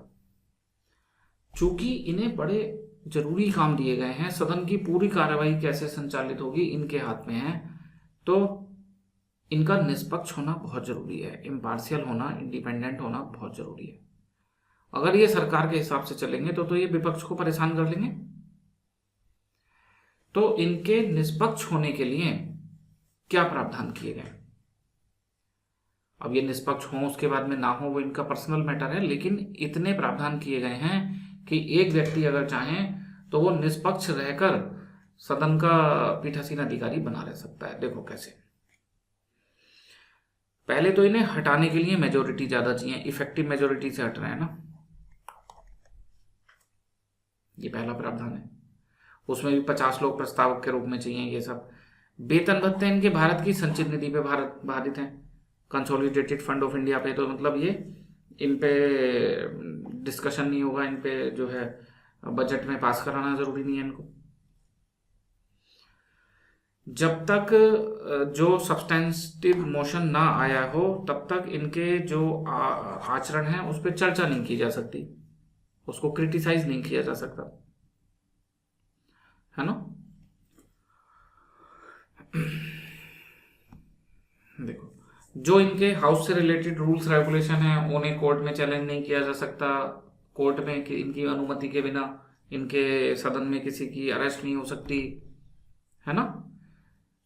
चूंकि इन्हें बड़े जरूरी काम दिए गए हैं, सदन की पूरी कार्यवाही कैसे संचालित होगी इनके हाथ में है, तो इनका निष्पक्ष होना बहुत जरूरी है, इम्पार्शियल होना, इंडिपेंडेंट होना बहुत जरूरी है। अगर ये सरकार के हिसाब से चलेंगे तो ये विपक्ष को परेशान कर लेंगे। तो इनके निष्पक्ष होने के लिए क्या प्रावधान किए गए? अब ये निष्पक्ष हो उसके बाद में ना हो वो इनका पर्सनल मैटर है, लेकिन इतने प्रावधान किए गए हैं कि एक व्यक्ति अगर चाहे तो वो निष्पक्ष रहकर सदन का पीठासीन अधिकारी बना रह सकता है। देखो कैसे। पहले तो इन्हें हटाने के लिए मेजोरिटी ज्यादा चाहिए, इफेक्टिव मेजोरिटी से हट रहे हैं ना, ये पहला प्रावधान है। उसमें भी 50 लोग प्रस्तावक के रूप में चाहिए। ये सब वेतन भत्ते इनके भारत की संचित निधि पे बाधित हैं, कंसोलिडेटेड फंड ऑफ इंडिया पे। तो मतलब ये इन पे डिस्कशन नहीं होगा, इन पे जो है बजट में पास कराना जरूरी नहीं है इनको। जब तक जो सब्सटेंटिव मोशन ना आया हो तब तक इनके जो आचरण है उस पर चर्चा नहीं की जा सकती, उसको क्रिटिसाइज नहीं किया जा सकता, है ना। देखो जो इनके हाउस से रिलेटेड रूल्स रेगुलेशन है उन्हें कोर्ट में चैलेंज नहीं किया जा सकता। कोर्ट में इनकी अनुमति के बिना इनके सदन में किसी की अरेस्ट नहीं हो सकती, है ना।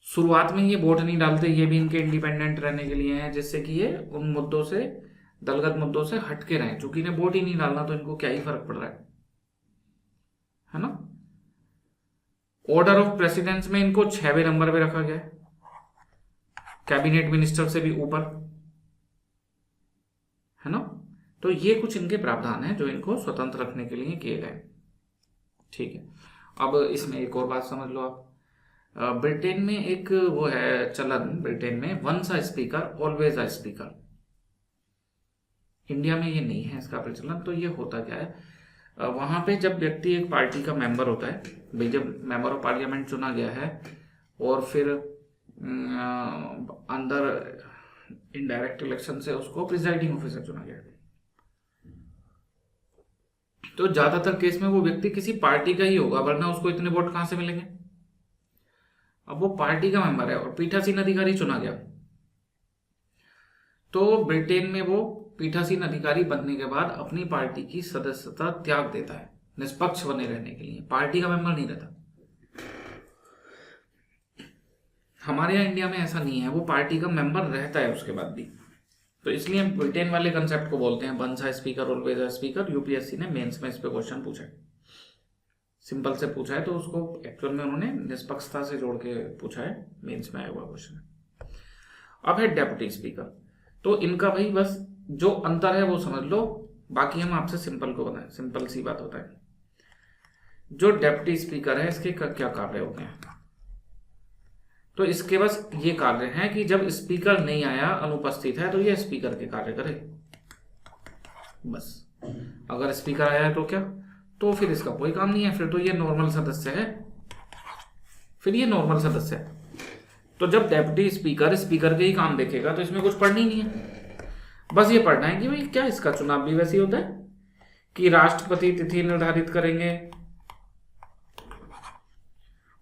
शुरुआत में ये वोट नहीं डालते, ये भी इनके इंडिपेंडेंट रहने के लिए है, जिससे कि ये उन मुद्दों से, दलगत मुद्दों से हटके रहें। चूंकि इन्हें वोट ही नहीं डालना तो इनको क्या ही फर्क पड़ रहा है ना। ऑर्डर ऑफ प्रेसिडेंस में इनको 6वें नंबर पे रखा गया है, कैबिनेट मिनिस्टर से भी ऊपर, है ना। तो ये कुछ इनके प्रावधान है जो इनको स्वतंत्र रखने के लिए किए गए। ठीक है, अब इसमें एक और बात समझ लो आप। ब्रिटेन में एक वो है चलन, ब्रिटेन में once a speaker always a speaker. India में ये नहीं है इसका प्रचलन। तो ये होता क्या है, वहां पे जब व्यक्ति एक पार्टी का मेंबर होता है, भाई जब मेंबर ऑफ पार्लियामेंट चुना गया है और फिर अंदर इनडायरेक्ट इलेक्शन से उसको प्रिजाइडिंग ऑफिसर चुना गया, तो ज्यादातर केस में वो व्यक्ति किसी पार्टी का ही होगा, वरना उसको इतने वोट कहां से मिलेंगे। अब वो पार्टी का मेंबर है और पीठासीन अधिकारी चुना गया, तो ब्रिटेन में वो पीठासीन अधिकारी बनने के बाद अपनी पार्टी की सदस्यता त्याग देता है निष्पक्ष बने रहने के लिए, पार्टी का मेंबर नहीं रहता। हमारे यहाँ इंडिया में ऐसा नहीं है, वो पार्टी का मेंबर रहता है उसके बाद भी। तो इसलिए ब्रिटेन वाले कंसेप्ट को बोलते हैं once a speaker always a speaker. UPSC ने मेंस में इस पे क्वेश्चन पूछा है, सिंपल से पूछा है, तो उसको एक्चुअल में उन्होंने निष्पक्षता से जोड़ के पूछा है, मेंस में आया हुआ क्वेश्चन है। अब है डेप्यूटी स्पीकर। तो इनका भाई बस जो अंतर है वो समझ लो, बाकी हम आपसे सिंपल को बताएं, सिंपल सी बात होता है। जो डेप्यूटी स्पीकर है इसके क्या कार्य होते हैं, तो इसके बस ये कार्य है कि जब स्पीकर नहीं आया, अनुपस्थित है, तो ये स्पीकर के कार्य करे बस। अगर स्पीकर आया है तो क्या, तो फिर इसका कोई काम नहीं है, फिर तो ये नॉर्मल सदस्य है, फिर ये नॉर्मल सदस्य है। तो जब डेप्यूटी स्पीकर स्पीकर के ही काम देखेगा तो इसमें कुछ पढ़ना ही नहीं है, बस ये पढ़ना है कि भाई क्या इसका चुनाव भी वैसे ही होता है कि राष्ट्रपति तिथि निर्धारित करेंगे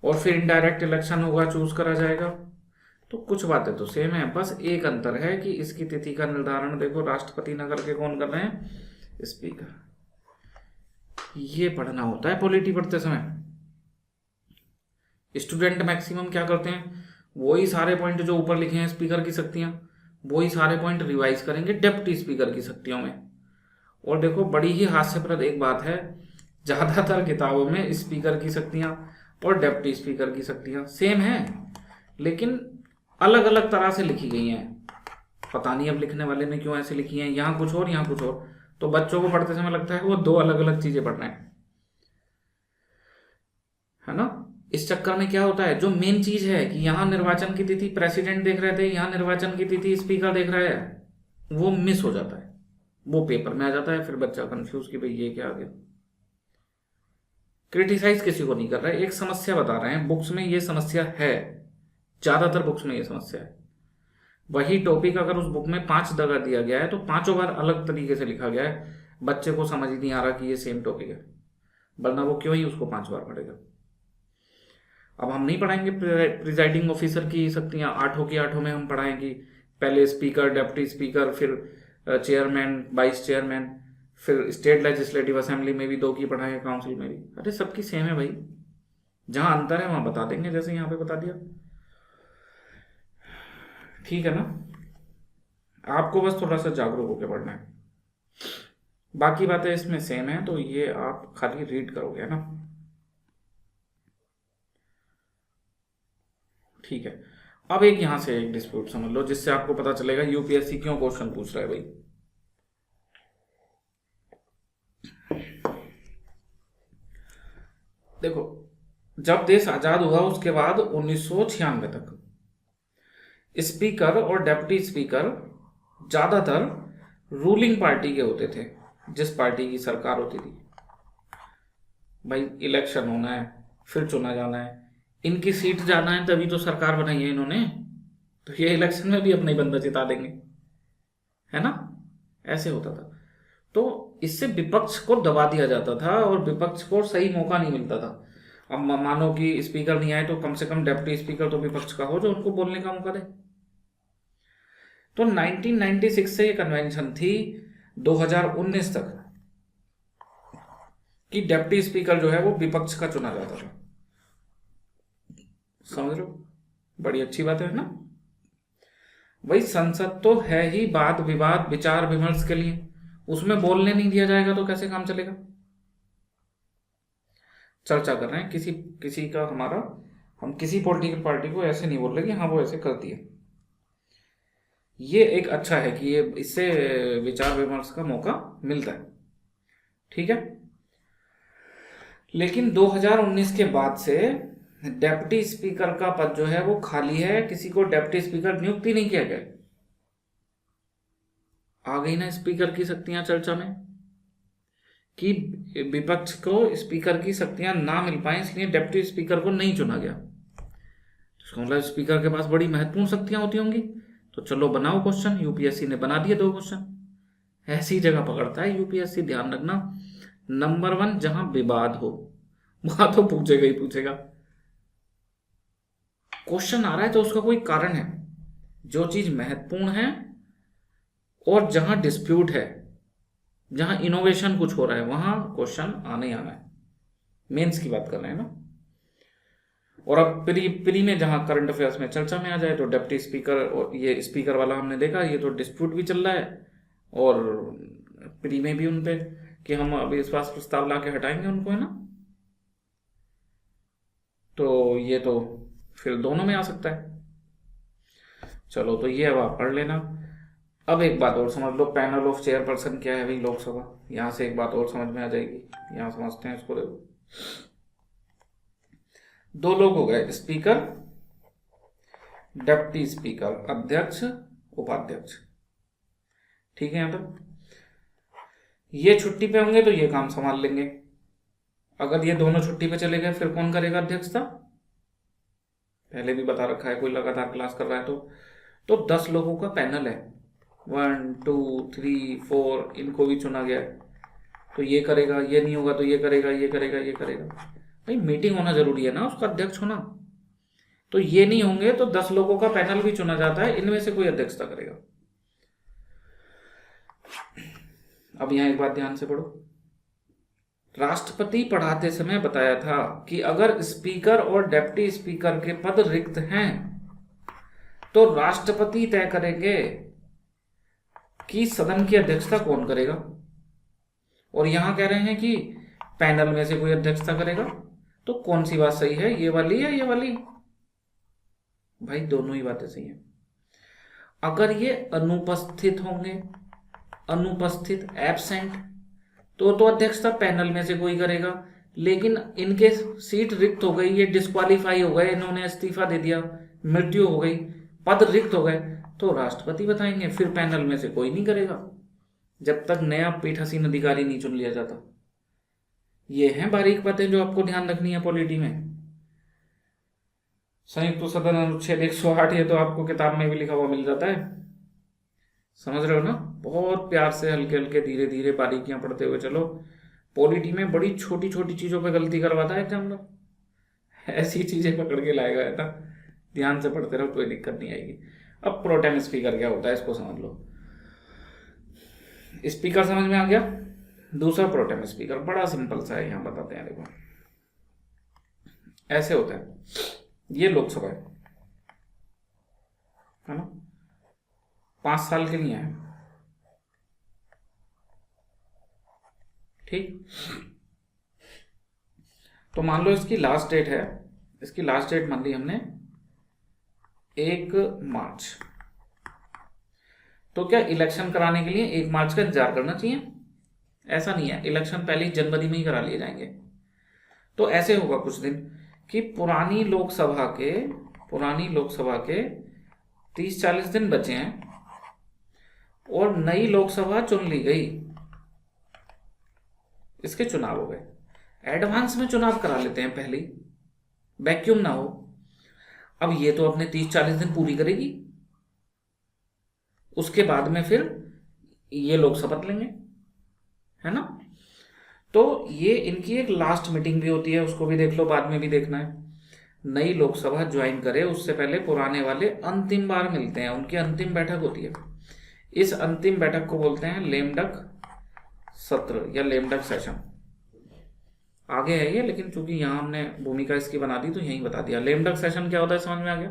और फिर इनडायरेक्ट इलेक्शन होगा, चूज करा जाएगा। तो कुछ बातें तो सेम है, बस एक अंतर है कि इसकी तिथि का निर्धारण देखो राष्ट्रपति न करके कौन कर रहे हैं, स्पीकर। ये पढ़ना होता है पॉलिटी पढ़ते समय। स्टूडेंट मैक्सिमम क्या करते हैं, वही सारे पॉइंट जो ऊपर लिखे हैं स्पीकर की शक्तियां, वही सारे पॉइंट रिवाइज करेंगे डेप्यूटी स्पीकर की शक्तियों में। और देखो बड़ी ही हास्यप्रद एक बात है, ज्यादातर किताबों में स्पीकर की शक्तियां और डेप्यूटी स्पीकर की शक्तियां सेम है, लेकिन अलग अलग तरह से लिखी गई हैं। पता नहीं अब लिखने वाले ने क्यों ऐसे लिखी हैं, यहाँ कुछ और यहाँ कुछ और। तो बच्चों को पढ़ते समय लगता है वो दो अलग अलग चीजें पढ़ रहे हैं, है ना। इस चक्कर में क्या होता है, जो मेन चीज है कि यहाँ निर्वाचन की तिथि प्रेसिडेंट देख रहे थे, यहाँ निर्वाचन की तिथि स्पीकर देख रहा है, वो मिस हो जाता है, वो पेपर में आ जाता है, फिर बच्चा कंफ्यूज कि भाई ये क्या आ गया। क्रिटिसाइज किसी को नहीं कर रहे, एक समस्या बता रहे हैं, बुक्स में ये समस्या है, ज्यादातर बुक्स में ये समस्या है। वही टॉपिक अगर उस बुक में 5 जगह दिया गया है तो 5 बार अलग तरीके से लिखा गया है, बच्चे को समझ ही नहीं आ रहा कि ये सेम टॉपिक है, वरना वो क्यों ही उसको 5 बार पढ़ेगा। अब हम नहीं पढ़ाएंगे प्रिजाइडिंग ऑफिसर की शक्तियां, 8 की 8 में हम पढ़ाएंगे, पहले स्पीकर, डेप्यूटी स्पीकर, फिर चेयरमैन, वाइस चेयरमैन, फिर स्टेट लेजिस्लेटिव असेंबली में भी 2 की पढ़ाई, काउंसिल में भी। अरे सबकी सेम है भाई, जहां अंतर है वहां बता देंगे, जैसे यहाँ पे बता दिया। ठीक है ना, आपको बस थोड़ा सा जागरूक होकर पढ़ना है, बाकी बातें इसमें सेम है, तो ये आप खाली रीड करोगे ना। ठीक है, अब एक यहां से एक डिस्प्यूट समझ लो, जिससे आपको पता चलेगा यूपीएससी क्यों क्वेश्चन पूछ रहा है भाई। देखो, जब देश आजाद हुआ उसके बाद 1996 तक स्पीकर और डेप्यूटी स्पीकर ज्यादातर रूलिंग पार्टी के होते थे, जिस पार्टी की सरकार होती थी। भाई इलेक्शन होना है, फिर चुना जाना है, इनकी सीट जाना है, तभी तो सरकार बनाई है इन्होंने, तो ये इलेक्शन में भी अपना ही बंदा जिता देंगे, है ना, ऐसे होता था। तो इससे विपक्ष को दबा दिया जाता था और विपक्ष को सही मौका नहीं मिलता था। अब मानो कि स्पीकर नहीं आए तो कम से कम डेप्यूटी स्पीकर तो विपक्ष का हो, जो उनको बोलने का मौका दे। तो 1996 से ये कन्वेंशन थी 2019 तक कि डेप्यूटी स्पीकर जो है वो विपक्ष का चुना जाता था। समझ लो, बड़ी अच्छी बात है ना। भाई संसद तो है ही वाद विवाद विचार विमर्श के लिए, उसमें बोलने नहीं दिया जाएगा तो कैसे काम चलेगा। चर्चा कर रहे हैं किसी किसी का, हमारा, हम किसी पॉलिटिकल पार्टी को ऐसे नहीं बोल रहे कि हाँ वो ऐसे करती है। ये एक अच्छा है कि ये इससे विचार विमर्श का मौका मिलता है। ठीक है, लेकिन 2019 के बाद से डेप्यूटी स्पीकर का पद जो है वो खाली है, किसी को डेप्यूटी स्पीकर नियुक्ति नहीं किया गया। आ गई ना स्पीकर की शक्तियां चर्चा में, कि विपक्ष को स्पीकर की शक्तियां ना मिल पाए, इसलिए डेप्यूटी स्पीकर को नहीं चुना गया। इसका मतलब स्पीकर के पास बड़ी महत्वपूर्ण शक्तियां होती होंगी। तो चलो बनाओ क्वेश्चन, यूपीएससी ने बना दिए 2 क्वेश्चन। ऐसी जगह पकड़ता है यूपीएससी, ध्यान रखना। नंबर 1, जहां विवाद हो वहां तो पूछेगा ही पूछेगा। क्वेश्चन आ रहा है तो उसका कोई कारण है, जो चीज महत्वपूर्ण है और जहां डिस्प्यूट है, जहां इनोवेशन कुछ हो रहा है, वहां क्वेश्चन आने ही आना है। मेंस की बात कर रहे हैं ना। और अब प्री में जहां करंट अफेयर्स में चर्चा में आ जाए तो डेप्टी स्पीकर, और ये स्पीकर वाला हमने देखा, ये तो डिस्प्यूट भी चल रहा है, और प्री में भी उनपे कि हम अविश्वास प्रस्ताव ला के हटाएंगे उनको, है ना। तो ये तो फिर दोनों में आ सकता है। चलो, तो ये अब आप पढ़ लेना। अब एक बात और समझ लो, पैनल ऑफ चेयरपर्सन क्या है भाई लोकसभा। यहां से एक बात और समझ में आ जाएगी, यहां समझते हैं इसको। देखो, 2 लोग हो गए, स्पीकर, डिप्टी स्पीकर, अध्यक्ष, उपाध्यक्ष। ठीक है, यहां तक ये छुट्टी पे होंगे तो ये काम संभाल लेंगे। अगर ये दोनों छुट्टी पे चले गए फिर कौन करेगा अध्यक्षता, पहले भी बता रखा है, कोई लगातार क्लास कर रहा है तो 10 लोगों का पैनल है, 1 2 3 4, इनको भी चुना गया है। तो ये करेगा, ये नहीं होगा तो ये करेगा, ये करेगा, ये करेगा। भाई मीटिंग होना जरूरी है ना, उसका अध्यक्ष होना। तो ये नहीं होंगे तो 10 लोगों का पैनल भी चुना जाता है, इनमें से कोई अध्यक्षता करेगा। अब यहां एक बात ध्यान से पढ़ो, राष्ट्रपति पढ़ाते समय बताया था कि अगर स्पीकर और डेप्टी स्पीकर के पद रिक्त हैं तो राष्ट्रपति तय करेंगे कि सदन की अध्यक्षता कौन करेगा। और यहां कह रहे हैं कि पैनल में से कोई अध्यक्षता करेगा। तो कौन सी बात सही है, ये वाली या ये वाली? भाई दोनों ही बातें सही हैं। अगर ये अनुपस्थित होंगे, अनुपस्थित, एब्सेंट, तो अध्यक्षता पैनल में से कोई करेगा। लेकिन इनके सीट रिक्त हो गई, ये डिस्क्वालीफाई हो गए, इन्होंने इस्तीफा दे दिया, मृत्यु हो गई, पद रिक्त हो गए, तो राष्ट्रपति बताएंगे, फिर पैनल में से कोई नहीं करेगा जब तक नया पीठासीन अधिकारी नहीं चुन लिया जाता। ये हैं बारीक बातें जो आपको ध्यान रखनी है पॉलिटी में। संयुक्त सदन अनुच्छेद 108, ये तो आपको किताब में भी लिखा हुआ मिल जाता है, समझ रहे हो ना। बहुत प्यार से, हल्के हल्के, धीरे धीरे बारीकियां पढ़ते हुए चलो। पॉलिटी में बड़ी छोटी छोटी चीजों पे गलती करवाता है एग्जामिनर, ऐसी चीजें पकड़ के लाएगा है ना। ध्यान से पढ़ते रहो, कोई दिक्कत नहीं आएगी। अब प्रोटेम स्पीकर क्या होता है इसको समझ लो। स्पीकर समझ में आ गया, दूसरा प्रोटेम स्पीकर बड़ा सिंपल सा है, यहां बताते हैं। देखो ऐसे होता है, ये लोकसभा है ना, 5 साल के लिए है, ठीक। तो मान लो इसकी लास्ट डेट है, इसकी लास्ट डेट मान ली हमने 1 मार्च। तो क्या इलेक्शन कराने के लिए 1 मार्च का इंतजार करना चाहिए? ऐसा नहीं है, इलेक्शन पहले ही जनवरी में ही करा लिए जाएंगे। तो ऐसे होगा कुछ दिन कि पुरानी लोकसभा के 30-40 दिन बचे हैं और नई लोकसभा चुन ली गई, इसके चुनाव हो गए। एडवांस में चुनाव करा लेते हैं पहले, वैक्यूम ना हो। अब ये तो अपने 30-40 दिन पूरी करेगी, उसके बाद में फिर ये लोग शपथ लेंगे, है ना। तो ये इनकी एक लास्ट मीटिंग भी होती है, उसको भी देख लो, बाद में भी देखना है। नई लोकसभा ज्वाइन करे उससे पहले पुराने वाले अंतिम बार मिलते हैं, उनकी अंतिम बैठक होती है। इस अंतिम बैठक को बोलते हैं लेमडक सत्र या लेमडक सेशन। आगे है ये, लेकिन चूंकि यहां हमने भूमिका इसकी बना दी तो यही बता दिया। लेमडक सेशन क्या होता है, समझ में आ गया?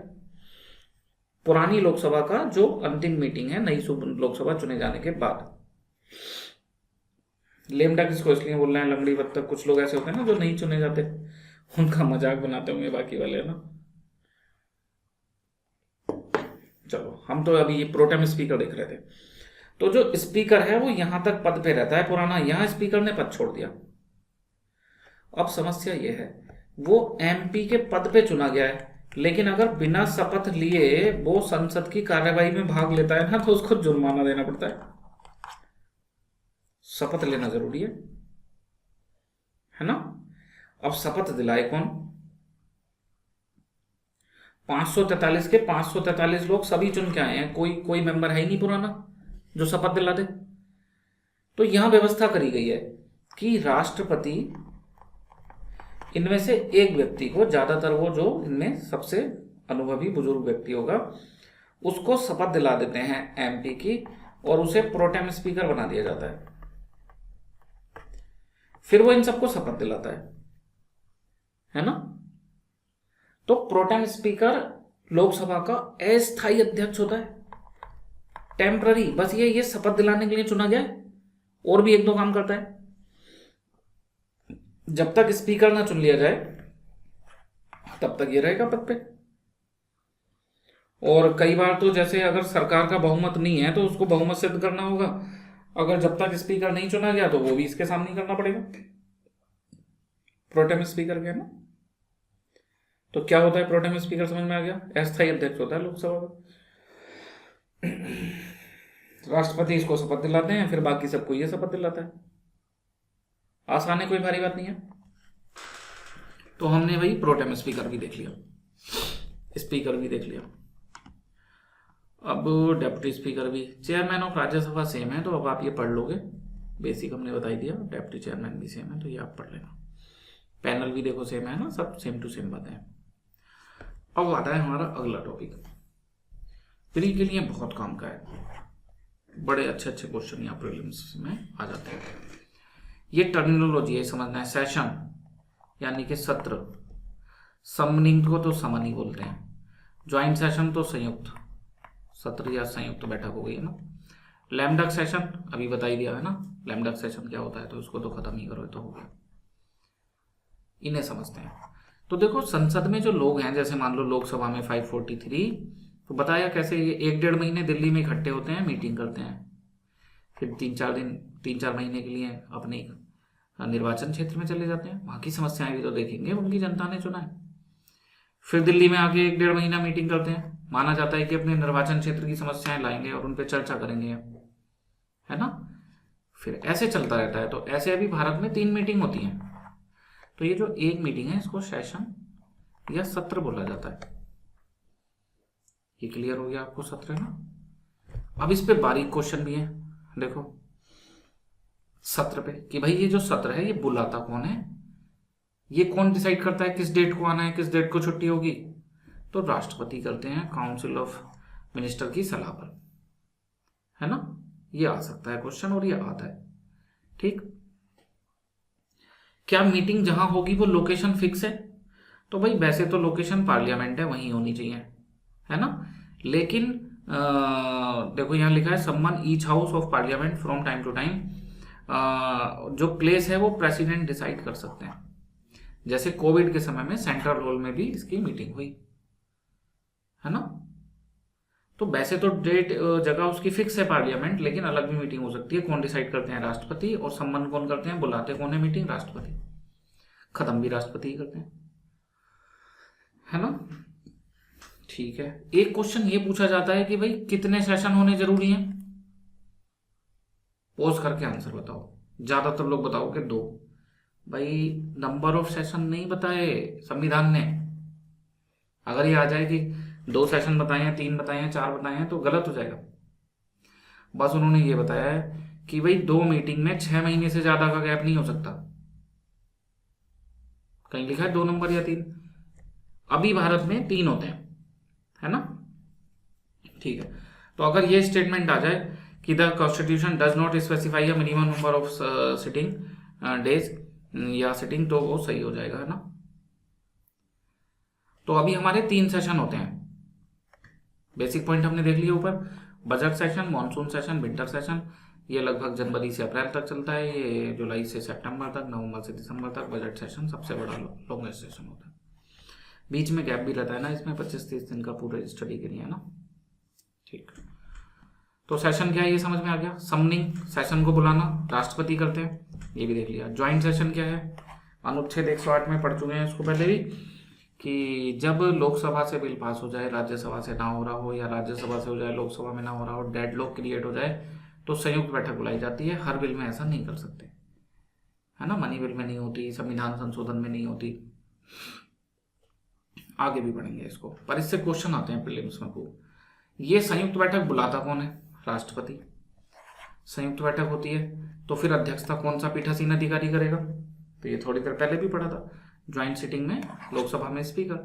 पुरानी लोकसभा का जो अंतिम मीटिंग है नई लोकसभा चुने जाने के बाद। लेमडक इसको इसलिए बोल रहे हैं लंगड़ी बत्तख, कुछ लोग ऐसे होते हैं ना जो नहीं चुने जाते, उनका मजाक बनाते होंगे बाकी वाले, है ना। चलो, हम तो अभी ये प्रोटेम स्पीकर देख रहे थे। तो जो स्पीकर है वो यहां तक पद पे रहता है पुराना, यहां स्पीकर ने पद छोड़ दिया। अब समस्या ये है, वो एमपी के पद पे चुना गया है, लेकिन अगर बिना शपथ लिए वो संसद की कार्यवाही में भाग लेता है ना, तो उसको जुर्माना देना पड़ता है। शपथ लेना जरूरी है ना। अब शपथ दिलाए कौन? 543 के 543 लोग सभी चुन के आए हैं, कोई मेंबर है ही नहीं पुराना जो शपथ दिला दे। तो यहां व्यवस्था करी गई है कि राष्ट्रपति इनमें से एक व्यक्ति को, ज्यादातर वो जो इनमें सबसे अनुभवी बुजुर्ग व्यक्ति होगा, उसको शपथ दिला देते हैं एमपी की, और उसे प्रोटेम स्पीकर बना दिया जाता है। फिर वो इन सबको शपथ दिलाता है ना। तो प्रोटेम स्पीकर लोकसभा का अस्थायी अध्यक्ष होता है, टेम्पररी। बस ये शपथ दिलाने के लिए चुना गया है, और भी 1-2 काम करता है। जब तक स्पीकर ना चुन लिया जाए तब तक ये रहेगा पद पे। और कई बार तो जैसे अगर सरकार का बहुमत नहीं है तो उसको बहुमत सिद्ध करना होगा, अगर जब तक स्पीकर नहीं चुना गया तो वो भी इसके सामने करना पड़ेगा, प्रोटेम स्पीकर के, ना। तो क्या होता है प्रोटेम स्पीकर, समझ में आ गया? अस्थायी अध्यक्ष होता है लोकसभा का। राष्ट्रपति इसको शपथ दिलाते हैं, फिर बाकी सबको ये शपथ दिलाता है। आसान है, कोई भारी बात नहीं है। तो हमने भाई प्रोटेम स्पीकर भी देख लिया, स्पीकर भी देख लिया। अब डेप्यूटी स्पीकर भी, चेयरमैन ऑफ राज्यसभा सेम है, तो अब आप ये पढ़ लोगे, बेसिक हमने बताई दिया। डेप्यूटी चेयरमैन भी सेम है, तो ये आप पढ़ लेना। पैनल भी देखो सेम है ना, सब सेम टू सेम बातें हैं। अब आता है हमारा अगला टॉपिक, प्री के लिए बहुत काम का है, बड़े अच्छे अच्छे क्वेश्चन यहाँ प्रीलिम्स में आ जाते हैं। ये टर्मिनोलॉजी है, समझना है। सेशन यानी कि सत्र, समनिंग को तो समन ही बोलते हैं, ज्वाइंट सेशन तो संयुक्त सत्र या संयुक्त बैठक हो गई है ना। लैम्डक सेशन अभी बता ही दिया है ना, लैम्डक सेशन क्या होता है, तो उसको तो खत्म ही करो तो हो गया। इन्हें समझते हैं। तो देखो, संसद में जो लोग हैं, जैसे मान लो लोकसभा में 543, तो बताया कैसे ये 1-1.5 महीने दिल्ली में इकट्ठे होते हैं, मीटिंग करते हैं, फिर 3-4 महीने के लिए अपने निर्वाचन क्षेत्र में चले जाते हैं, वहां की समस्याएं भी तो देखेंगे, उनकी जनता ने चुना है। फिर दिल्ली में आके 1-1.5 महीना मीटिंग करते हैं, माना जाता है कि अपने निर्वाचन क्षेत्र की समस्याएं लाएंगे और उन पर चर्चा करेंगे, है ना। फिर ऐसे चलता रहता है। तो ऐसे अभी भारत में 3 मीटिंग होती हैं। तो ये जो एक मीटिंग है इसको सेशन या सत्र बोला जाता है। ये क्लियर हो गया आपको, सत्र है ना। अब इस पे बारीक क्वेश्चन भी है, देखो सत्र पे, कि भाई ये जो सत्र है ये बुलाता कौन है, ये कौन डिसाइड करता है किस डेट को आना है, किस डेट को छुट्टी होगी। तो राष्ट्रपति करते हैं काउंसिल ऑफ मिनिस्टर की सलाह पर, है ना। ये आ सकता है क्वेश्चन, और ये आता है, ठीक। क्या मीटिंग जहां होगी वो लोकेशन फिक्स है? तो भाई वैसे तो लोकेशन पार्लियामेंट है, वहीं होनी चाहिए, है ना। लेकिन देखो यहाँ लिखा है summon each house of parliament from time to time, जो प्लेस है वो प्रेसिडेंट डिसाइड कर सकते हैं। जैसे कोविड के समय में सेंट्रल हॉल में भी इसकी मीटिंग हुई, है ना। तो वैसे तो डेट जगह उसकी फिक्स है पार्लियामेंट, लेकिन अलग भी मीटिंग हो सकती है। कौन डिसाइड करते हैं? राष्ट्रपति। और सम्मन कौन करते हैं? बुलाते कौन है मीटिंग? राष्ट्रपति। खत्म भी राष्ट्रपति ही करते हैं, है ना। ठीक है, एक क्वेश्चन ये पूछा जाता है कि भाई कितने सेशन होने जरूरी हैं? पोज करके आंसर बताओ। ज्यादातर लोग बताओगे 2। भाई नंबर ऑफ सेशन नहीं बताए संविधान ने। अगर ये आ जाए कि 2 सेशन बताए हैं, 3 बताए हैं, 4 बताए हैं, तो गलत हो जाएगा। बस उन्होंने ये बताया है कि भाई 2 मीटिंग में 6 महीने से ज्यादा का गैप नहीं हो सकता। कहीं लिखा है 2 नंबर या 3? अभी भारत में 3 होते हैं, है ना। ठीक है, तो अगर ये स्टेटमेंट आ जाए कि the constitution does not specify a minimum number of sitting days या सिटिंग, तो वो सही हो जाएगा, है ना। तो अभी हमारे 3 सेशन होते हैं। बेसिक पॉइंट हमने देख लिया ऊपर। Budget session, monsoon session, winter session. ये लगभग जनवरी से अप्रैल तक चलता है, ये जुलाई से सितंबर तक, नवंबर से दिसंबर तक। बजट सेशन सबसे बड़ा लॉन्गेस्ट सेशन होता है। बीच में गैप भी रहता है ना, इसमें 25-30 दिन का पूरे स्टडी के लिए, है ना। ठीक, तो सेशन क्या है ये समझ में आ गया। समनिंग, सेशन को बुलाना, राष्ट्रपति करते हैं, ये भी देख लिया। ज्वाइंट सेशन क्या है? अनुच्छेद 108 में पढ़ चुके हैं इसको पहले भी, कि जब लोकसभा से बिल पास हो जाए, राज्यसभा से ना हो रहा हो, या राज्यसभा से हो जाए लोकसभा में ना हो रहा हो, डेडलॉक क्रिएट हो जाए, तो संयुक्त बैठक बुलाई जाती है। हर बिल में ऐसा नहीं कर सकते, है ना। मनी बिल में नहीं होती, संविधान संशोधन में नहीं होती। आगे भी पढ़ेंगे इसको, पर इससे क्वेश्चन आते हैं प्रीलिम्स में खूब। ये संयुक्त बैठक बुलाता कौन है? राष्ट्रपति। संयुक्त बैठक होती है तो फिर अध्यक्षता कौन सा पीठासीन अधिकारी करेगा? तो ये थोड़ी देर पहले भी पढ़ा था। ज्वाइंट सिटिंग में लोकसभा में स्पीकर,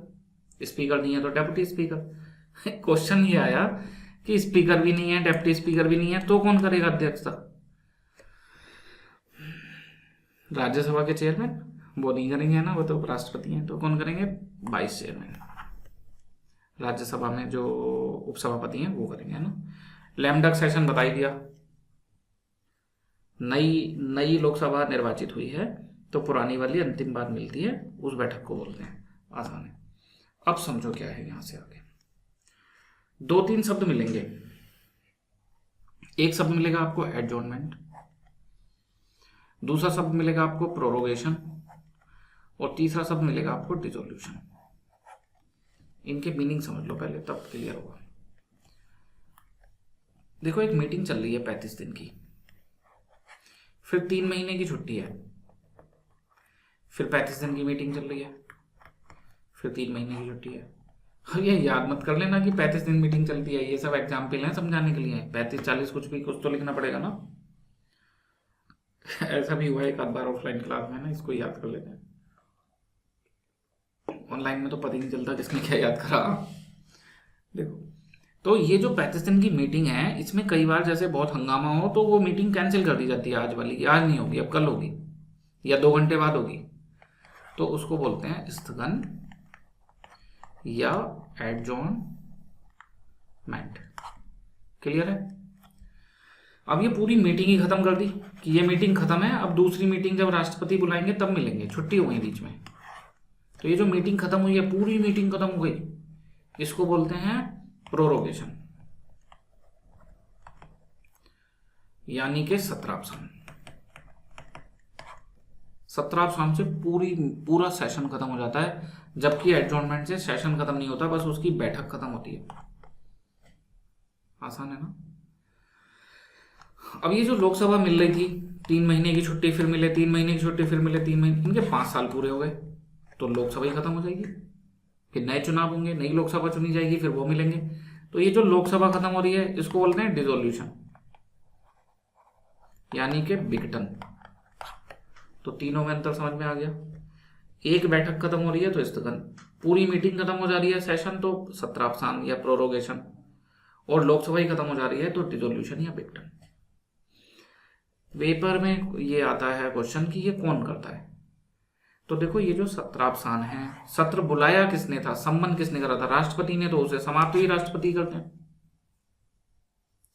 स्पीकर नहीं है तो डेप्यूटी स्पीकर। क्वेश्चन ये आया कि स्पीकर भी नहीं है, डेप्यूटी स्पीकर भी नहीं है, तो कौन करेगा अध्यक्षता? राज्यसभा के चेयरमैन वो नहीं करेंगे ना, वो तो उपराष्ट्रपति हैं। तो कौन करेंगे? Vice chairman. राज्यसभा में जो उपसभापति हैं वो करेंगे, है ना। लैमडक सेशन बता ही दिया। नई लोकसभा निर्वाचित हुई है तो पुरानी वाली अंतिम बार मिलती है, उस बैठक को बोलते हैं। आसान है। अब समझो क्या है यहां से आगे। 2-3 शब्द मिलेंगे। एक शब्द मिलेगा आपको एडजॉर्नमेंट, दूसरा शब्द मिलेगा आपको प्रोरोगेशन, और तीसरा शब्द मिलेगा आपको डिसोल्यूशन। इनके मीनिंग समझ लो पहले, तब क्लियर होगा। देखो, एक मीटिंग चल रही है 35 दिन की, फिर 3 महीने की छुट्टी है, फिर 35 दिन की मीटिंग चल रही है, फिर 3 महीने की छुट्टी है। अब ये याद मत कर लेना कि 35 दिन मीटिंग चलती है, ये सब एग्जाम्पल हैं समझाने के लिए। 35-40 कुछ तो लिखना पड़ेगा ना। ऐसा भी हुआ है एक आध बार ऑफलाइन क्लास में ना, इसको याद कर लेते हैं। ऑनलाइन में तो पता ही नहीं चलता किसने क्या याद करा। देखो, तो ये जो 35 दिन की मीटिंग है, इसमें कई बार जैसे बहुत हंगामा हो तो वो मीटिंग कैंसिल कर दी जाती है। आज वाली की आज नहीं होगी, अब कल होगी, या 2 घंटे बाद होगी, तो उसको बोलते हैं स्थगन या एडजॉर्नमेंट। क्लियर है। अब ये पूरी मीटिंग ही खत्म कर दी कि ये मीटिंग खत्म है, अब दूसरी मीटिंग जब राष्ट्रपति बुलाएंगे तब मिलेंगे, छुट्टी हो गई बीच में। तो ये जो मीटिंग खत्म हुई है, पूरी मीटिंग खत्म हो गई, इसको बोलते हैं प्रोरोगेशन, यानी कि सत्रावसान। सत्रावसान से पूरा सेशन खत्म हो जाता है, जबकि एडजॉर्नमेंट से सेशन खत्म नहीं होता, बस उसकी बैठक खत्म होती है। आसान है ना। अब ये जो लोकसभा मिल रही थी, 3 महीने की छुट्टी फिर मिले, 3 महीने की छुट्टी फिर मिले, 3 महीने, इनके 5 साल पूरे हो गए, तो लोकसभा ही खत्म हो जाएगी। फिर नए चुनाव होंगे, नई लोकसभा चुनी जाएगी, फिर वो मिलेंगे। तो ये जो लोकसभा खत्म हो रही है, इसको बोलते हैं डिसोल्यूशन, यानी कि विघटन। तो तीनों में अंतर समझ में आ गया। एक बैठक खत्म हो रही है तो स्थगन, पूरी मीटिंग खत्म हो जा रही है, सेशन, तो सत्रावसान या प्रोरोगेशन, और लोकसभा ही खत्म हो जा रही है तो डिसोल्यूशन या विघटन। पेपर में ये आता है क्वेश्चन कि ये कौन करता है, तो देखो ये जो सत्रावसान है, सत्र बुलाया किसने था, सम्मन किसने करा था, राष्ट्रपति ने, तो उसे समाप्त भी राष्ट्रपति करते हैं।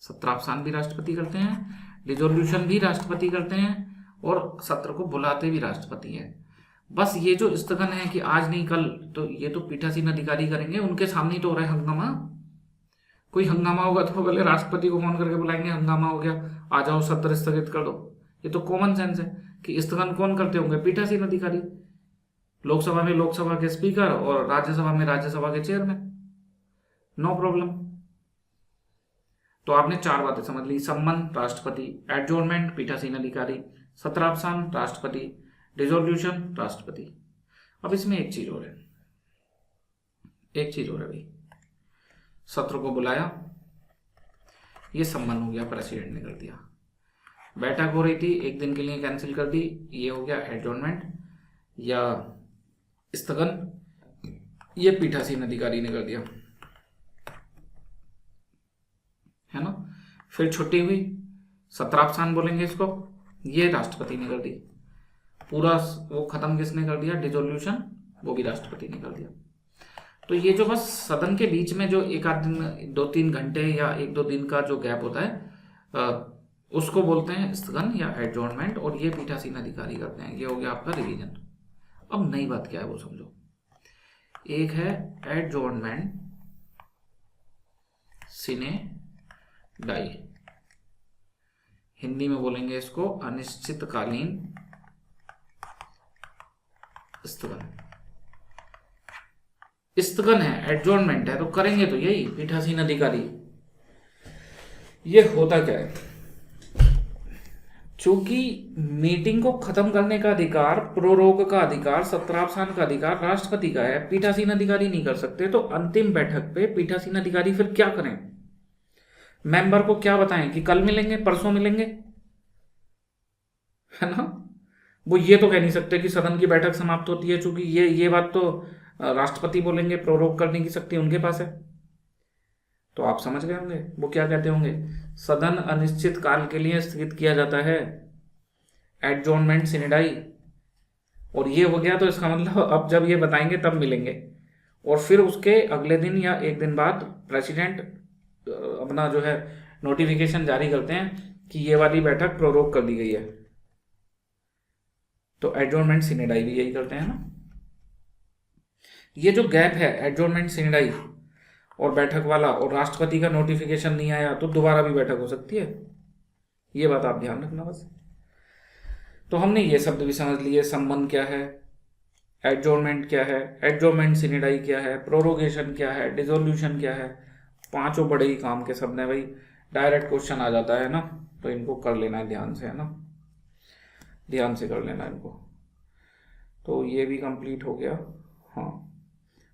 सत्रावसान भी राष्ट्रपति करते हैं, डिसोल्यूशन भी राष्ट्रपति करते हैं, और सत्र को बुलाते भी राष्ट्रपति हैं। बस ये जो स्थगन है कि आज नहीं कल, तो ये तो पीठासीन अधिकारी करेंगे, उनके सामने ही तो हो रहा है हंगामा। कोई हंगामा होगा तो पहले राष्ट्रपति को फोन करके बुलाएंगे, हंगामा हो गया, आ जाओ सत्र स्थगित कर दो। ये तो कॉमन सेंस है कि स्थगन कौन करते होंगे, पीठासीन अधिकारी। लोकसभा में लोकसभा के स्पीकर और राज्यसभा में राज्यसभा के चेयरमैन, नो प्रॉब्लम। तो आपने 4 बातें समझ ली, सम्मन राष्ट्रपति, एडजोर्नमेंट पीठासीन अधिकारी, सत्रावसान राष्ट्रपति, डिसोल्यूशन राष्ट्रपति। अब इसमें एक चीज और है, भाई, सत्र को बुलाया, ये सम्मन हो गया, प्रेसिडेंट ने कर दिया। बैठक हो रही थी, एक दिन के लिए कैंसिल कर दी, ये हो गया एडजोर्नमेंट या स्थगन, ये पीठासीन अधिकारी ने कर दिया, है ना। फिर छुट्टी हुई, सत्रावसान बोलेंगे इसको, ये राष्ट्रपति ने कर दी। पूरा वो खत्म किसने कर दिया, डिसोल्यूशन, वो भी राष्ट्रपति ने कर दिया। तो ये जो बस सदन के बीच में जो एक आध दिन 2-3 घंटे या 1-2 दिन का जो गैप होता है, उसको बोलते हैं स्थगन या एडजोर्नमेंट, और ये पीठासीन अधिकारी करते हैं। ये हो गया आपका रिवीजन। अब नई बात क्या है वो समझो। एक है एडजोर्नमेंट सिने डाई, हिंदी में बोलेंगे इसको अनिश्चितकालीन स्थगन। स्थगन है, एडजोर्नमेंट है, तो करेंगे तो यही पीठासीन अधिकारी। ये होता क्या है, चूंकि मीटिंग को खत्म करने का अधिकार, प्रोरोग का अधिकार, सत्रावसान का अधिकार राष्ट्रपति का है, पीठासीन अधिकारी नहीं कर सकते। तो अंतिम बैठक पे पीठासीन अधिकारी फिर क्या करें, मेंबर को क्या बताएं कि कल मिलेंगे, परसों मिलेंगे, है ना। वो ये तो कह नहीं सकते कि सदन की बैठक समाप्त होती है, चूंकि ये बात तो राष्ट्रपति बोलेंगे, प्रोरोग करने की शक्ति उनके पास है। तो आप समझ गए होंगे वो क्या कहते होंगे, सदन अनिश्चित काल के लिए स्थगित किया जाता है, एडजोर्नमेंट सिने डाई। और ये हो गया, तो इसका मतलब अब जब ये बताएंगे तब मिलेंगे, और फिर उसके अगले दिन या एक दिन बाद प्रेसिडेंट अपना जो है नोटिफिकेशन जारी करते हैं कि ये वाली बैठक प्रोरोग कर दी गई है। तो एडजोर्नमेंट सिने डाई भी यही करते हैं ना। ये जो गैप है एडजोर्नमेंट सिने डाई और बैठक वाला, और राष्ट्रपति का नोटिफिकेशन नहीं आया, तो दोबारा भी बैठक हो सकती है। ये बात आप ध्यान रखना बस। तो हमने ये शब्द भी समझ लिए, सम्मन क्या है, एडजोर्नमेंट क्या है, एडजोर्नमेंट सिने डाई क्या है, प्रोरोगेशन क्या है, डिसोल्यूशन क्या है। 5 बड़े ही काम के शब्द हैं भाई, डायरेक्ट क्वेश्चन आ जाता है ना, तो इनको कर लेना है ध्यान से, है ना, ध्यान से कर लेना इनको। तो ये भी कंप्लीट हो गया। हाँ,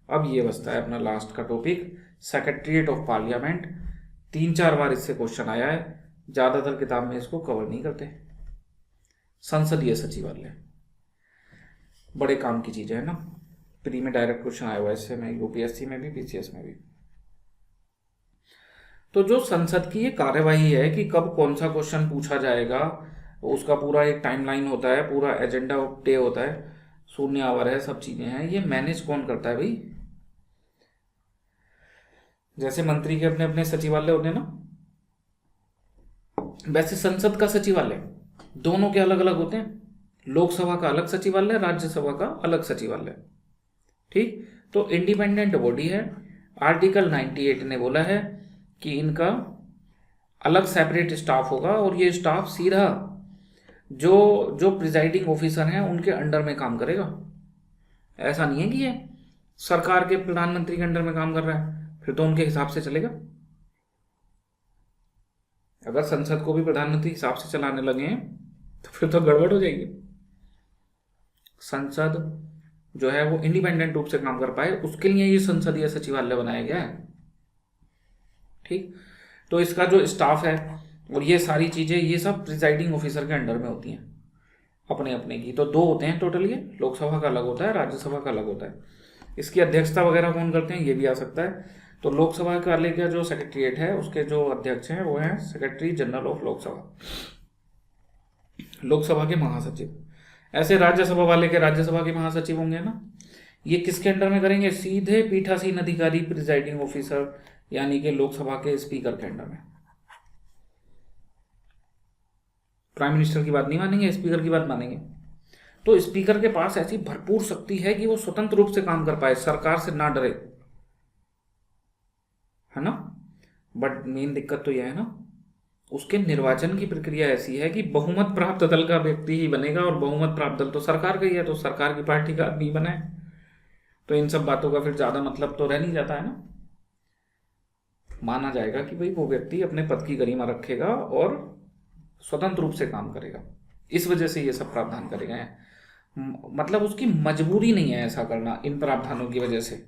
अब ये बचता है अपना लास्ट का टॉपिक, सेक्रेटरीट ऑफ पार्लियामेंट। 3-4 बार इससे क्वेश्चन आया है, ज्यादातर किताब में इसको कवर नहीं करते। संसदीय सचिवालय बड़े काम की चीज है ना, प्री में डायरेक्ट क्वेश्चन आया हुआ है इससे, में यूपीएससी में भी, पीसीएस में भी। तो जो संसद की ये कार्यवाही है कि कब कौन सा क्वेश्चन पूछा जाएगा, उसका पूरा एक टाइमलाइन होता है, पूरा एजेंडा ऑफ डे होता है, शून्य आवर है, सब चीजें हैं। ये मैनेज कौन करता है भाई, जैसे मंत्री के अपने अपने सचिवालय होते हैं ना, वैसे संसद का सचिवालय दोनों के अलग अलग होते हैं। लोकसभा का अलग सचिवालय, राज्यसभा का अलग सचिवालय, ठीक। तो इंडिपेंडेंट बॉडी है। आर्टिकल 98 ने बोला है कि इनका अलग सेपरेट स्टाफ होगा, और ये स्टाफ सीधा जो प्रिजाइडिंग ऑफिसर हैं उनके अंडर में काम करेगा। ऐसा नहीं है कि ये सरकार के प्रधानमंत्री के अंडर में काम कर रहा है, फिर तो उनके हिसाब से चलेगा। अगर संसद को भी प्रधानमंत्री हिसाब से चलाने लगे हैं तो फिर तो गड़बड़ हो जाएगी। संसद जो है वो इंडिपेंडेंट रूप से काम कर पाए, उसके लिए ये संसदीय सचिवालय बनाया गया है, ठीक। तो इसका जो स्टाफ है और ये सारी चीजें, ये सब प्रिजाइडिंग ऑफिसर के अंडर में होती हैं अपने अपने की। तो 2 होते हैं टोटल, ये लोकसभा का अलग होता है, राज्यसभा का अलग होता है। इसकी अध्यक्षता वगैरह कौन करते हैं, ये भी आ सकता है। तो लोकसभा कार्यालय का जो सेक्रेटरीट है उसके जो अध्यक्ष हैं वो हैं secretary general of Lok Sabha, Lok Sabha के महासचिव। ऐसे राज्यसभा वाले के राज्यसभा के महासचिव होंगे ना, ये किसके अंडर में करेंगे? सीधे पीठासीन अधिकारी प्रिजाइडिंग ऑफिसर यानी कि लोकसभा के स्पीकर के अंडर में। प्राइम मिनिस्टर की बात नहीं मानेंगे, स्पीकर की बात मानेंगे। तो स्पीकर के पास ऐसी भरपूर शक्ति है कि वो स्वतंत्र रूप से काम कर पाए, सरकार से ना डरे, है ना। बट मेन दिक्कत तो यह है ना, उसके निर्वाचन की प्रक्रिया ऐसी है कि बहुमत प्राप्त दल का व्यक्ति ही बनेगा, और बहुमत प्राप्त दल तो सरकार का ही है, तो सरकार की पार्टी का आदमी बना है। तो इन सब बातों का फिर ज्यादा मतलब तो रह नहीं जाता है ना। माना जाएगा कि भाई वो व्यक्ति अपने पद की गरिमा रखेगा और स्वतंत्र रूप से काम करेगा, इस वजह से ये सब प्रावधान करे गए हैं। मतलब उसकी मजबूरी नहीं है ऐसा करना, इन प्रावधानों की वजह से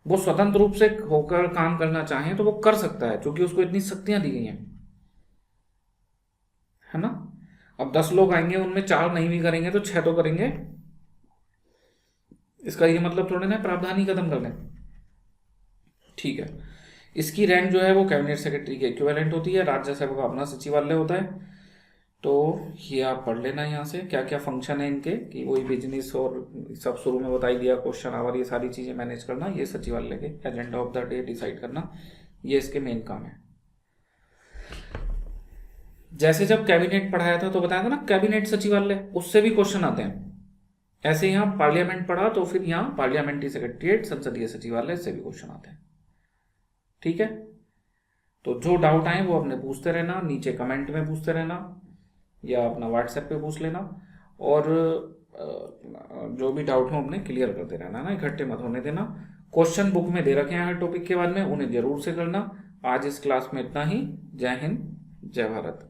वो स्वतंत्र रूप से होकर काम करना चाहे तो वो कर सकता है, क्योंकि उसको इतनी शक्तियां दी गई हैं, है ना। अब 10 लोग आएंगे, उनमें 4 नहीं भी करेंगे तो 6 तो करेंगे। इसका ये मतलब थोड़े ना प्रावधान ही खत्म कर दें। ठीक है, इसकी रैंक जो है वो कैबिनेट सेक्रेटरी के इक्विवेलेंट होती है। राज्यसभा का अपना सचिवालय होता है। तो ये आप पढ़ लेना यहाँ से क्या क्या फंक्शन है इनके, कि वही बिजनेस और सब शुरू में बता ही दिया, क्वेश्चन आवर, ये सारी चीजें मैनेज करना, ये सचिवालय के agenda of the day decide करना, ये इसके मेन काम है। जैसे जब कैबिनेट पढ़ाया था तो बताया था ना, कैबिनेट सचिवालय, उससे भी क्वेश्चन आते हैं। ऐसे यहाँ पार्लियामेंट पढ़ा तो फिर यहाँ पार्लियामेंट्री सेक्रेटरीट, संसदीय सचिवालय से भी क्वेश्चन आते हैं। ठीक है, तो जो डाउट आए वो अपने पूछते रहना, नीचे कमेंट में पूछते रहना या अपना व्हाट्सएप पे पूछ लेना, और जो भी डाउट हो अपने क्लियर करते रहना ना, इकट्ठे मत होने देना। क्वेश्चन बुक में दे रखे हैं हर टॉपिक के बाद में, उन्हें जरूर से करना। आज इस क्लास में इतना ही। जय हिंद, जय भारत।